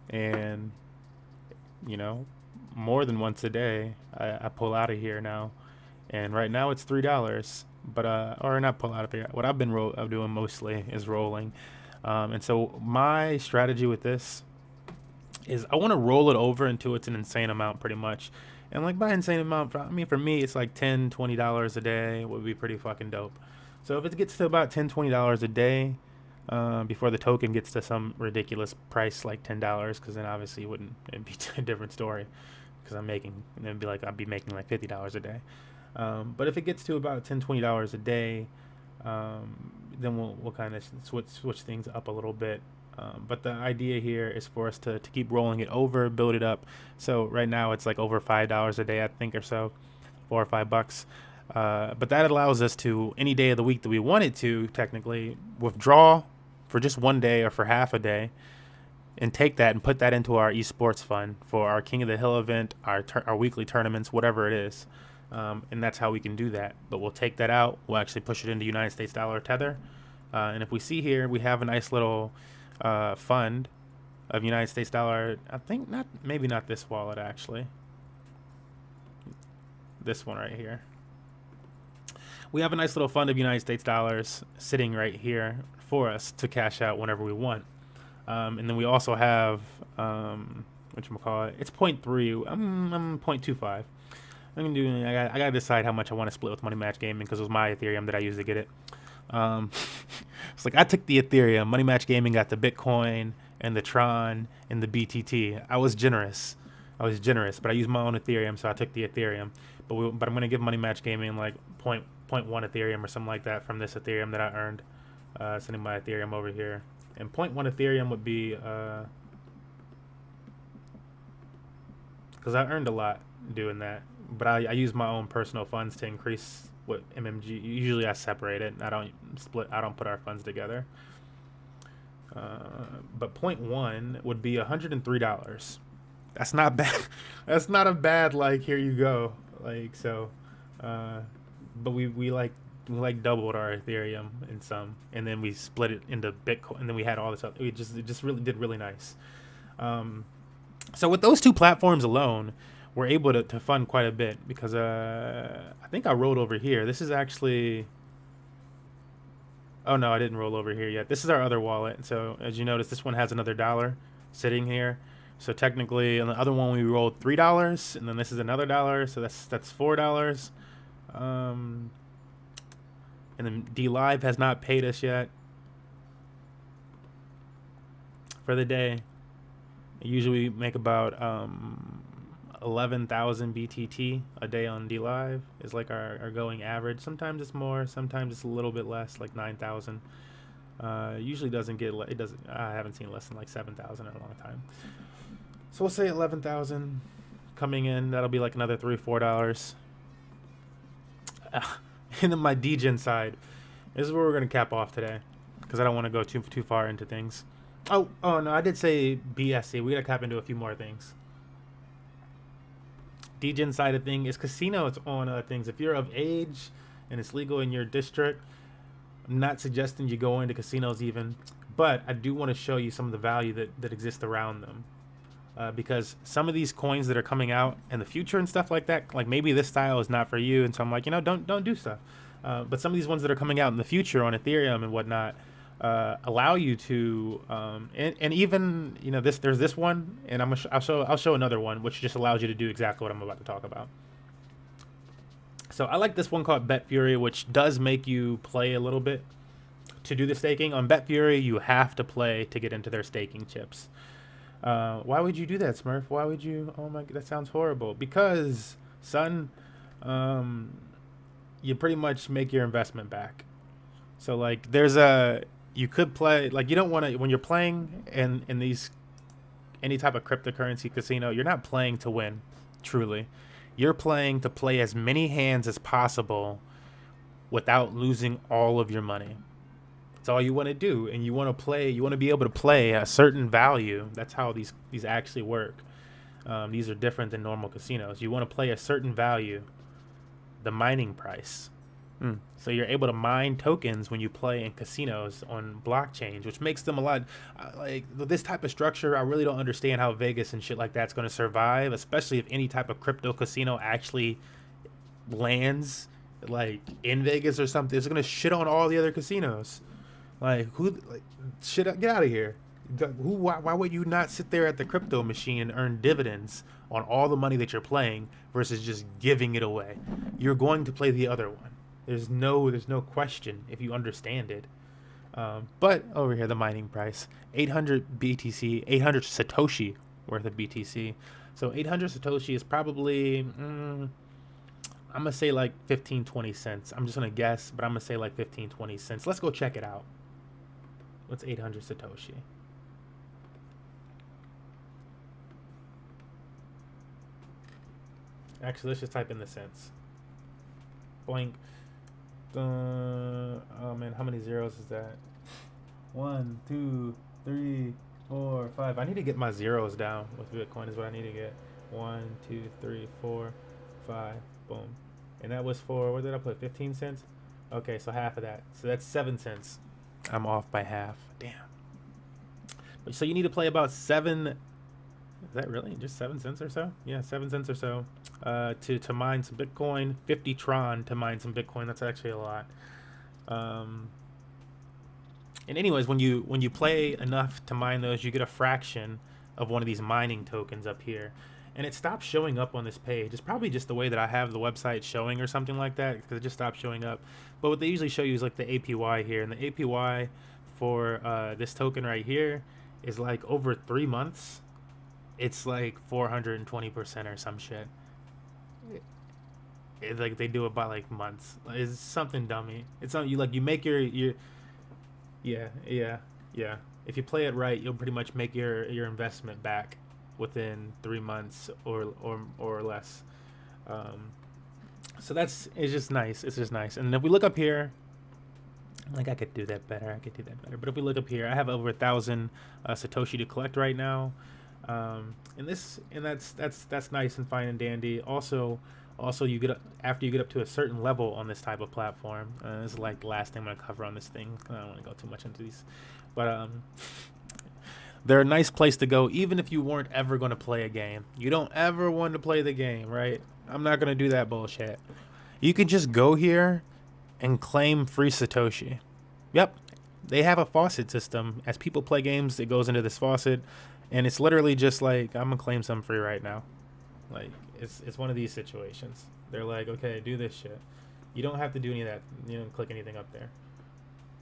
And, you know, more than once a day, I pull out of here now. And right now it's $3. But, or not pull out of here. What I've been doing mostly is rolling. And so my strategy with this is I want to roll it over until it's an insane amount pretty much. And like by insane amount, I mean, for me, it's like $10, $20 a day would be pretty fucking dope. So if it gets to about $10, $20 a day, before the token gets to some ridiculous price like $10, because then obviously it'd be a different story, because I'd be making like $50 a day. But if it gets to about $10, $20 a day, then we'll kind of switch things up a little bit. But the idea here is for us to keep rolling it over, build it up. So right now it's like over $5 a day, I think, or so, $4 or $5. But that allows us to, any day of the week that we wanted to, technically withdraw for just one day or for half a day, and take that and put that into our esports fund for our King of the Hill event, our weekly tournaments, whatever it is. And that's how we can do that. But we'll take that out. We'll actually push it into United States dollar tether. And if we see here, we have a nice little fund of United States dollar. I think maybe not this wallet, actually. This one right here. We have a nice little fund of United States dollars sitting right here for us to cash out whenever we want. And then we also have, whatchamacallit, it's 0.3, I'm 0.25. I gotta decide how much I want to split with Money Match Gaming, because it was my Ethereum that I used to get it. It's like I took the Ethereum, Money Match Gaming got the Bitcoin and the Tron and the BTT. I was generous, but I used my own Ethereum, so I took the Ethereum. But I'm gonna give Money Match Gaming like 0.1 Ethereum or something like that from this Ethereum that I earned. Sending my Ethereum over here, and 0.1 Ethereum would be because I earned a lot doing that. But I use my own personal funds to increase what MMG. Usually I separate it. I don't put our funds together. But 0.1 would be $103. That's not bad. That's not a bad, like, here you go. Like, so, but we doubled our Ethereum in some, and then we split it into Bitcoin, and then we had all this other. It just really did really nice. So with those two platforms alone, we're able to fund quite a bit, because I think I rolled over here. This is actually, oh no, I didn't roll over here yet. This is our other wallet. So as you notice, this one has another $1 sitting here. So technically on the other one we rolled $3, and then this is another $1, so that's $4. And then D Live has not paid us yet for the day. Usually we make about 11,000 BTT a day on D Live is like our going average. Sometimes it's more, sometimes it's a little bit less, like 9,000. Usually doesn't get, it doesn't, I haven't seen less than like 7,000 in a long time. So we'll say 11,000 coming in. That'll be like another $3 or $4. And then my DGen side, this is where we're gonna cap off today, because I don't want to go too far into things. Oh no, I did say BSC. We gotta cap into a few more things. DGen side of thing is casino. It's on things. If you're of age and it's legal in your district, I'm not suggesting you go into casinos even, but I do want to show you some of the value that exists around them. Because some of these coins that are coming out in the future and stuff like that, like maybe this style is not for you, and so I'm like, don't do stuff. But some of these ones that are coming out in the future on Ethereum and whatnot allow you to, and even there's this one, and I'll show another one which just allows you to do exactly what I'm about to talk about. So I like this one called Bet Fury, which does make you play a little bit to do the staking. On Bet Fury, you have to play to get into their staking chips. Why would you do that, Smurf? Why would you? Oh my, that sounds horrible. Because, son, you pretty much make your investment back. So like you could play, like, you don't want to, when you're playing in these any type of cryptocurrency casino, you're not playing to win, truly. You're playing to play as many hands as possible without losing all of your money. That's all you want to do, and you want to be able to play a certain value. That's how these actually work. These are different than normal casinos. You want to play a certain value, the mining price. So you're able to mine tokens when you play in casinos on blockchains, which makes them a lot like this type of structure. I really don't understand how Vegas and shit like that's going to survive, especially if any type of crypto casino actually lands like in Vegas or something. It's going to shit on all the other casinos. Like, who, like, shit, get out of here. Why would you not sit there at the crypto machine and earn dividends on all the money that you're playing versus just giving it away? You're going to play the other one. There's no question if you understand it. But over here, the mining price, 800 BTC, 800 Satoshi worth of BTC. So 800 Satoshi is probably, I'm going to say like 15, 20 cents. I'm just going to guess, but I'm going to say like 15, 20 cents. Let's go check it out. What's 800 Satoshi? Actually, let's just type in the cents. Blank. Oh man, how many zeros is that? 1, 2, 3, 4, 5. I need to get my zeros down with Bitcoin is what I need to get. 1, 2, 3, 4, 5. Boom. And that was for, what did I put? 15 cents? Okay, so half of that. So that's 7 cents. I'm off by half. Damn. So you need to play about 7. Is that really just 7 cents or so? Yeah, 7 cents or so to mine some Bitcoin. 50 Tron to mine some Bitcoin. That's actually a lot. And anyways, when you play enough to mine those, you get a fraction of one of these mining tokens up here. And it stops showing up on this page. It's probably just the way that I have the website showing or something like that, because it just stopped showing up. But what they usually show you is like the APY here. And the APY for this token right here is like over 3 months. It's like 420% or some shit. It's like they do it by like months. It's something dummy. It's something you make your yeah. If you play it right, you'll pretty much make your investment back within 3 months or less. So it's just nice. It's just nice. And if we look up here, like I could do that better. But if we look up here, I have over 1,000 Satoshi to collect right now. And that's nice and fine and dandy. Also you get after you get up to a certain level on this type of platform. This is like the last thing I'm gonna cover on this thing. I don't want to go too much into these, but they're a nice place to go, even if you weren't ever going to play a game. You don't ever want to play the game, right? I'm not going to do that bullshit. You can just go here and claim free Satoshi. Yep. They have a faucet system. As people play games, it goes into this faucet, and it's literally just like, I'm going to claim some free right now. Like, it's one of these situations. They're like, okay, do this shit. You don't have to do any of that. You don't click anything up there.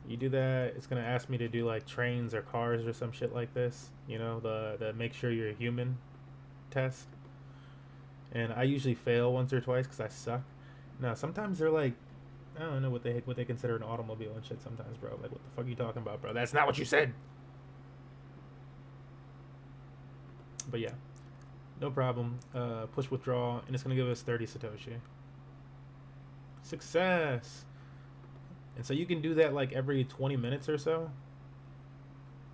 You do that, it's gonna ask me to do like trains or cars or some shit like this. You know, the make sure you're a human test. And I usually fail once or twice because I suck. Now sometimes they're like, I don't know what they consider an automobile and shit. Sometimes, bro, like, what the fuck are you talking about, bro? That's not what you said. But yeah, no problem. Push withdraw, and it's gonna give us 30 Satoshi. Success. And so you can do that like every 20 minutes or so.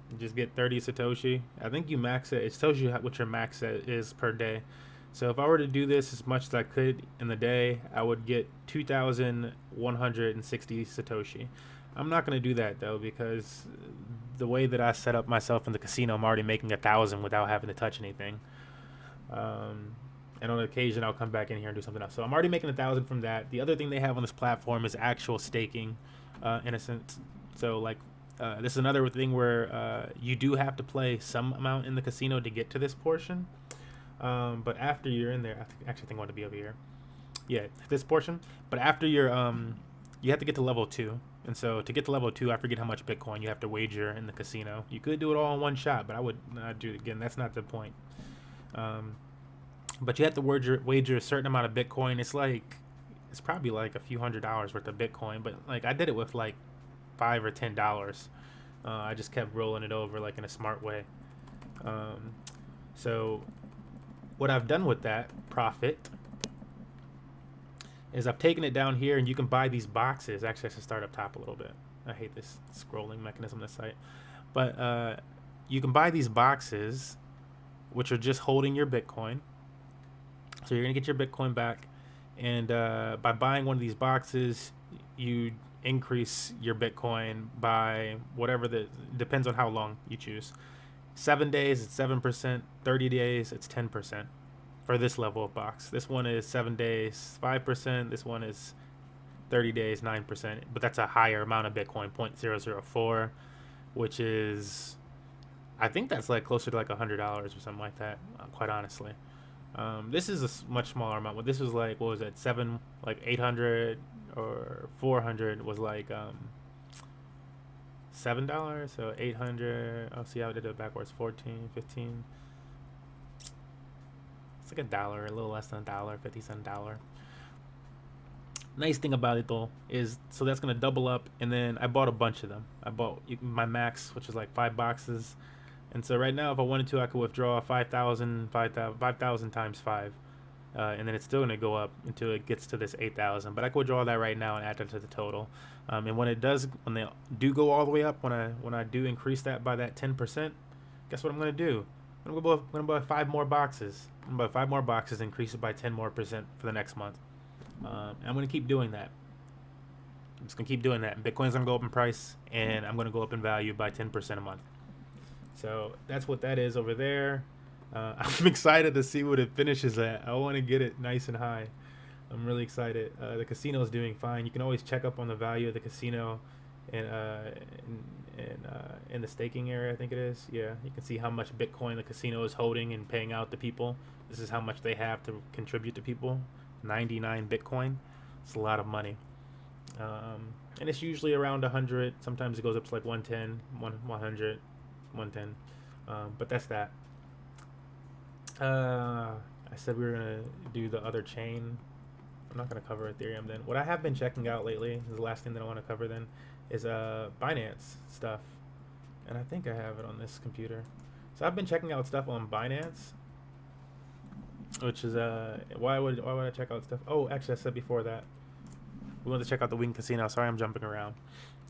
You just get 30 Satoshi. I think you max it. It tells you what your max is per day. So if I were to do this as much as I could in the day, I would get 2,160 Satoshi. I'm not going to do that though, because the way that I set up myself in the casino, I'm already making 1,000 without having to touch anything. And on occasion, I'll come back in here and do something else. So I'm already making 1,000 from that. The other thing they have on this platform is actual staking, in a sense. So like, this is another thing where you do have to play some amount in the casino to get to this portion. But after you're in there, I actually think I want to be over here. Yeah, this portion. But after you're, you have to get to level 2. And so to get to level 2, I forget how much Bitcoin you have to wager in the casino. You could do it all in one shot, but I would not do it again. That's not the point. But you have to wager a certain amount of Bitcoin. It's like it's probably like a few $100s worth of Bitcoin, but like I did it with like $5 or $10. I just kept rolling it over like in a smart way. So what I've done with that profit is I've taken it down here, and you can buy these boxes. Actually, I should start up top a little bit. I hate this scrolling mechanism on this site. But you can buy these boxes, which are just holding your Bitcoin. So you're going to get your Bitcoin back. And by buying one of these boxes, you increase your Bitcoin by whatever depends on how long you choose. 7 days, it's 7%. 30 days, it's 10%. For this level of box. This one is 7 days, 5%. This one is 30 days, 9%. But that's a higher amount of Bitcoin, 0.004, which is, I think that's like closer to like $100 or something like that, quite honestly. This is a much smaller amount. But this was like, what was it, 800 or 400 was like $7. So 800, I'll see how I did it backwards, 14, 15. It's like $1, a little less than $1, 50-cent dollar. Nice thing about it though is, so that's gonna double up, and then I bought a bunch of them. I bought my max, which is like 5 boxes, and so right now if I wanted to, I could withdraw 5,000 times 5, and then it's still gonna go up until it gets to this 8,000. But I could withdraw that right now and add that to the total. And when they do go all the way up, when I do increase that by that 10%, guess what I'm gonna do? I'm gonna buy 5 more boxes. I'm gonna buy 5 more boxes, increase it by 10% more for the next month. I'm gonna keep doing that. I'm just gonna keep doing that. Bitcoin's gonna go up in price, and I'm gonna go up in value by 10% a month. So that's what that is over there. I'm excited to see what it finishes at. I want to get it nice and high. I'm really excited. The casino is doing fine. You can always check up on the value of the casino, and in the staking area, I think it is. Yeah, you can see how much Bitcoin the casino is holding and paying out to people. This is how much they have to contribute to people. 99 Bitcoin. It's a lot of money. And it's usually around 100. Sometimes it goes up to like 110, 100, 110. But that's that. I said we were going to do the other chain. I'm not going to cover Ethereum then. What I have been checking out lately, is the last thing that I want to cover then, is Binance stuff. And I think I have it on this computer. So I've been checking out stuff on Binance, which is why would I check out stuff? Oh, actually I said before that we wanted to check out the Wing Casino. Sorry, I'm jumping around.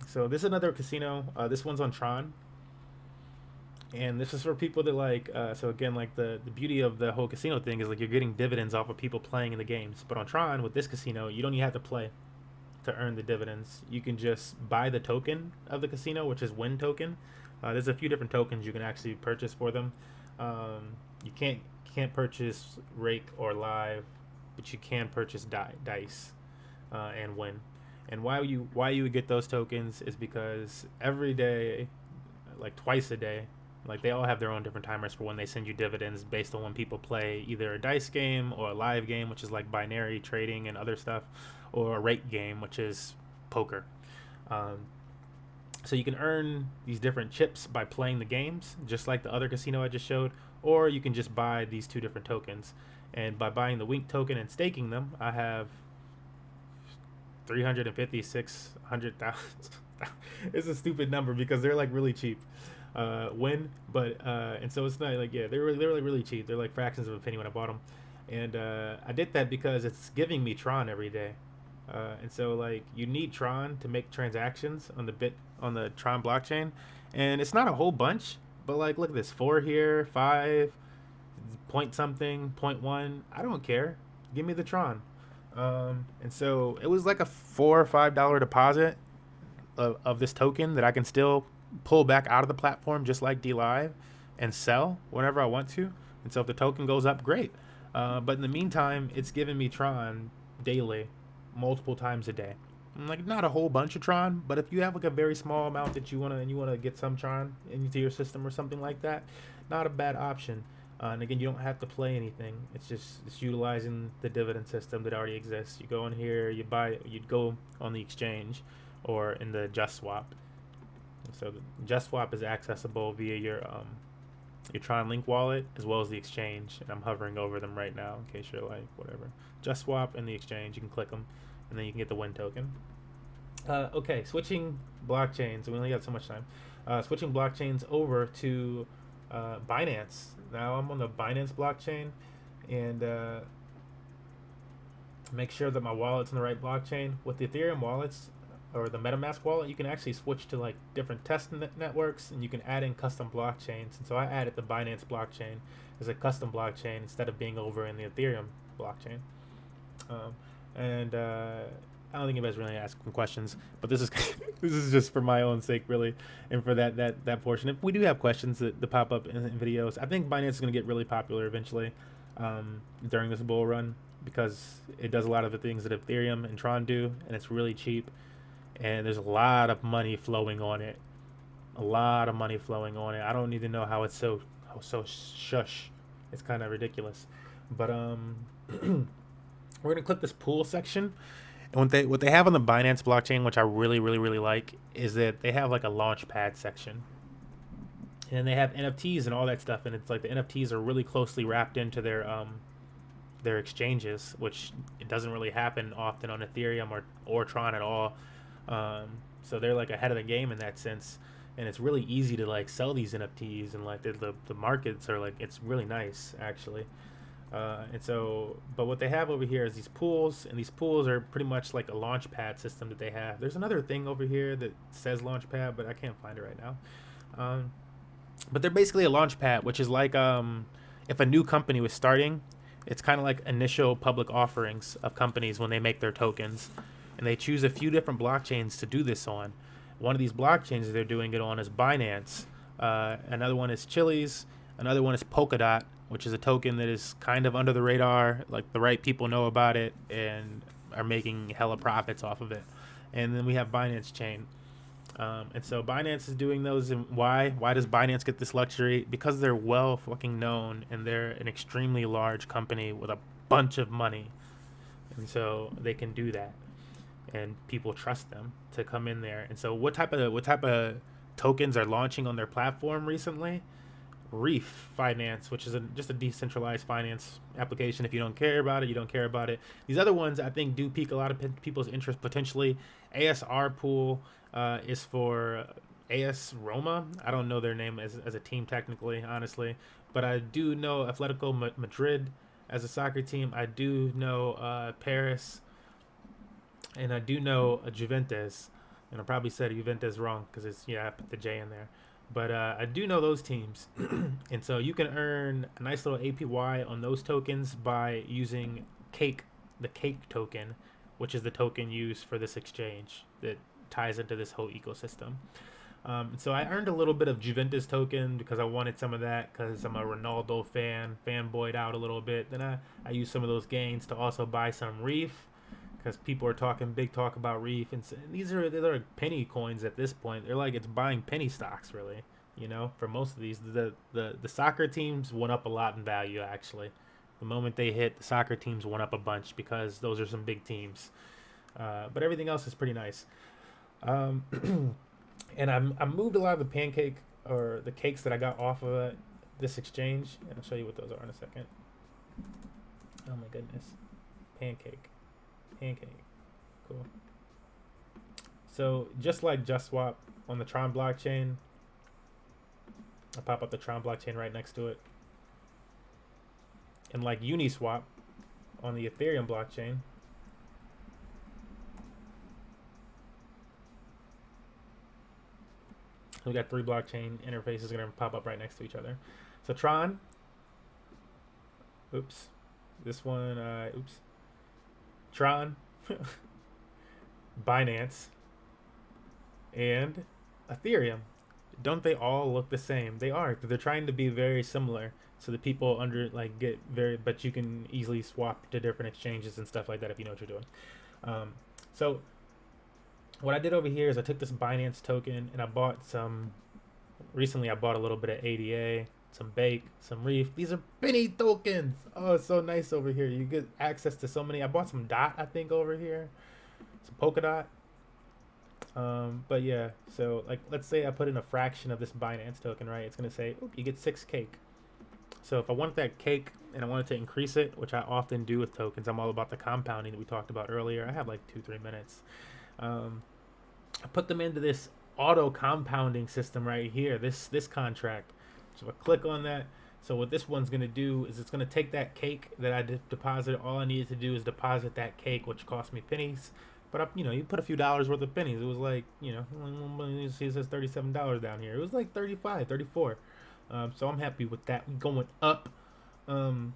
So this is another casino. This one's on Tron. And this is for people that like, so again, like the beauty of the whole casino thing is like you're getting dividends off of people playing in the games. But on Tron, with this casino, you don't even have to play to earn the dividends. You can just buy the token of the casino, which is Win token. There's a few different tokens you can actually purchase for them. You can't purchase Rake or Live, but you can purchase Dice and Win. And why you would get those tokens is because every day, like twice a day, like they all have their own different timers for when they send you dividends based on when people play either a dice game or a live game, which is like binary trading and other stuff, or a rake game, which is poker. So you can earn these different chips by playing the games, just like the other casino I just showed, or you can just buy these 2 different tokens. And by buying the Wink token and staking them, I have 356,000. It's a stupid number because they're like really cheap. Win, but and so it's not like, yeah, they're like really cheap. They're like fractions of a penny when I bought them, and I did that because it's giving me Tron every day, and so like you need Tron to make transactions on the Tron blockchain, and it's not a whole bunch, but like look at this, 4 here, 5 point something, 0.1. I don't care, give me the Tron. And so it was like a $4 or $5 deposit of this token that I can still pull back out of the platform just like DLive and sell whenever I want to. And so if the token goes up, great. But in the meantime, it's giving me Tron daily, multiple times a day. Like not a whole bunch of Tron, but if you have like a very small amount that you want to get some Tron into your system or something like that, not a bad option. And again, you don't have to play anything. It's utilizing the dividend system that already exists. You go in here, you'd go on the exchange or in the Just Swap. So the Just Swap is accessible via your Tron Link wallet as well as the exchange. And I'm hovering over them right now in case you're like, whatever. Just Swap and the exchange, you can click them. and then you can get the win token. Okay, switching blockchains. We only got so much time. Switching blockchains over to Binance. Now I'm on the Binance blockchain, and make sure that my wallet's in the right blockchain. With the Ethereum wallets or the MetaMask wallet, you can actually switch to like different test networks, and you can add in custom blockchains. And so I added the Binance blockchain as a custom blockchain instead of being over in the Ethereum blockchain. I don't think anybody's really asking questions, but this is this is just for my own sake, really, and for that portion. If we do have questions that pop up in videos, I think Binance is going to get really popular eventually during this bull run, because it does a lot of the things that Ethereum and Tron do, and it's really cheap, and there's a lot of money flowing on it. A lot of money flowing on it. I don't even know how it's so shush. It's kind of ridiculous, but we're gonna click this pool section. And what they have on the Binance blockchain, which I really like, is that they have like a launch pad section. And they have NFTs and all that stuff, and it's like the NFTs are really closely wrapped into their exchanges, which it doesn't really happen often on Ethereum or Tron at all. So they're like ahead of the game in that sense. And it's really easy to like sell these NFTs, and like the markets are like, it's really nice actually. But what they have over here is these pools, and these pools are pretty much like a launch pad system that they have. There's another thing over here that says launch pad, but I can't find it right now. But they're basically a launch pad, which is like if a new company was starting, it's kind of like initial public offerings of companies when they make their tokens, and they choose a few different blockchains to do this on. One of these blockchains that they're doing it on is Binance. Another one is Chiliz. Another one is Polkadot, which is a token that is kind of under the radar. Like the right people know about it and are making hella profits off of it. And then we have Binance Chain. And so Binance is doing those. And why? Why does Binance get this luxury? Because they're well fucking known, and they're an extremely large company with a bunch of money. And so they can do that. And people trust them to come in there. And so what type of tokens are launching on their platform recently? Reef Finance, which is just a decentralized finance application. If you don't care about it, you don't care about it. These other ones, I think, do pique a lot of people's interest potentially. ASR Pool is for AS Roma. I don't know their name as a team technically, honestly, but I do know Atletico Madrid as a soccer team. I do know Paris, and I do know Juventus. And I probably said Juventus wrong because I put the J in there. But I do know those teams. And so you can earn a nice little APY on those tokens by using the Cake token, which is the token used for this exchange that ties into this whole ecosystem. So I earned a little bit of Juventus token because I wanted some of that because I'm a Ronaldo fanboyed out a little bit. Then I used some of those gains to also buy some Reef, because people are talking big talk about Reef, and they're penny coins at this point. They're like, it's buying penny stocks, really. For most of these, the soccer teams went up a lot in value actually. The moment they hit, the soccer teams went up a bunch because those are some big teams. But everything else is pretty nice. And I moved a lot of the pancake or the cakes that I got off of this exchange, and I'll show you what those are in a second. Oh my goodness, pancake. Cool. So just like JustSwap on the Tron blockchain, I pop up the Tron blockchain right next to it. And like Uniswap on the Ethereum blockchain, we got 3 blockchain interfaces going to pop up right next to each other. So Tron, Tron, Binance, and Ethereum. Don't they all look the same? They are. They're trying to be very similar, so that people get very. But you can easily swap to different exchanges and stuff like that if you know what you're doing. So what I did over here is I took this Binance token and I bought some. Recently, I bought a little bit of ADA, some Bake, some Reef. These are penny tokens. Oh, it's so nice over here. You get access to so many. I bought some DOT, I think, over here. Some Polkadot. But yeah, so like, let's say I put in a fraction of this Binance token, right? It's going to say, you get 6 cake. So if I want that cake and I wanted to increase it, which I often do with tokens, I'm all about the compounding that we talked about earlier. I have like 2-3 minutes. I put them into this auto compounding system right here, this contract. So I click on that. So what this one's going to do is it's going to take that cake that I deposited. All I needed to do is deposit that cake, which cost me pennies. But you put a few dollars worth of pennies. It was like, you see it says $37 down here. It was like 35, 34. So I'm happy with that going up. And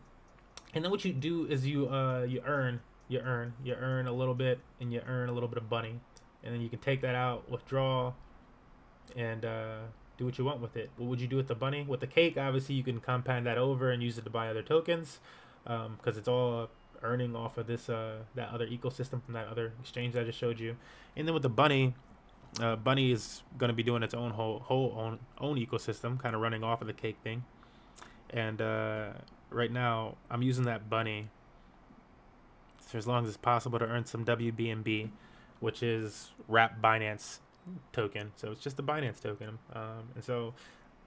then what you do is you earn a little bit, and you earn a little bit of bunny, and then you can take that out, withdraw, and do what you want with it. What would you do with the bunny? With the cake, obviously you can compound that over and use it to buy other tokens, because it's all earning off of this that other ecosystem from that other exchange that I just showed you. And then with the bunny, bunny is going to be doing its own own ecosystem, kind of running off of the cake thing. And right now I'm using that bunny for as long as it's possible to earn some WBNB, which is wrap Binance token. So it's just a Binance token. And so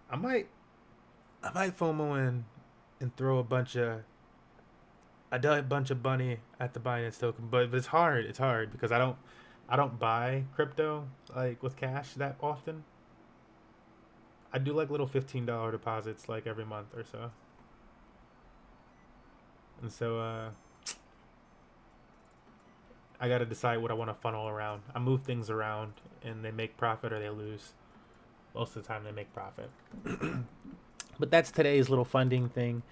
I might FOMO in and throw a bunch of bunny at the Binance token, but it's hard. It's hard because I don't buy crypto like with cash that often. I do like little $15 deposits like every month or so. And so I got to decide what I want to funnel around. I move things around and they make profit or they lose. Most of the time they make profit. But that's today's little funding thing.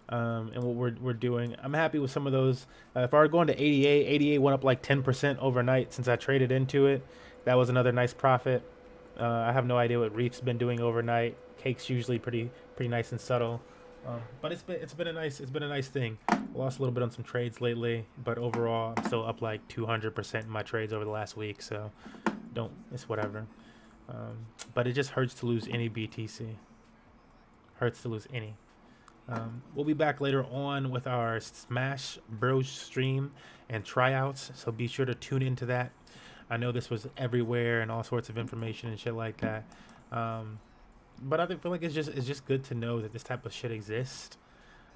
And what we're doing. I'm happy with some of those. If I were going to 88 went up like 10% overnight since I traded into it. That was another nice profit. I have no idea what Reef's been doing overnight. Cake's usually pretty nice and subtle. But it's been a nice thing. I lost a little bit on some trades lately, but overall I'm still up like 200% in my trades over the last week. So it's whatever. But it just hurts to lose any BTC. Hurts to lose any. We'll be back later on with our Smash Bros stream and tryouts, so be sure to tune into that. I know this was everywhere and all sorts of information and shit like that, but I feel like it's just good to know that this type of shit exists.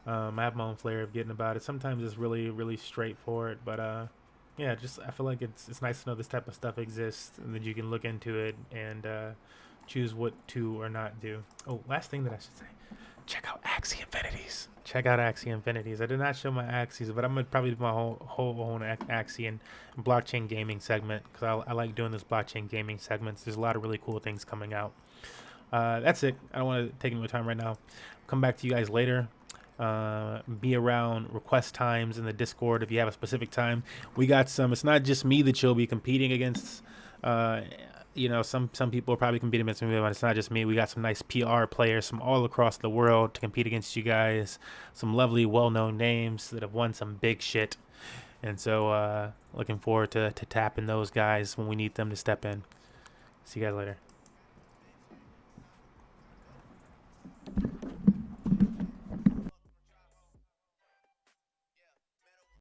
I have my own flair of getting about it. Sometimes it's really straightforward, but yeah, I feel like it's nice to know this type of stuff exists and that you can look into it and choose what to or not do. Oh, last thing that I should say. Check out Axie Infinities. Check out Axie Infinities. I did not show my Axies, but I'm gonna probably do my whole own Axie and blockchain gaming segment because I like doing this blockchain gaming segments. There's a lot of really cool things coming out. That's it. I don't want to take any more time right now. Come back to you guys later. Be around request times in the Discord if you have a specific time. We got some. It's not just me that you'll be competing against. Some people are probably competing against me, but it's not just me. We got some nice PR players from all across the world to compete against you guys. Some lovely, well-known names that have won some big shit. And so looking forward to tapping those guys when we need them to step in. See you guys later.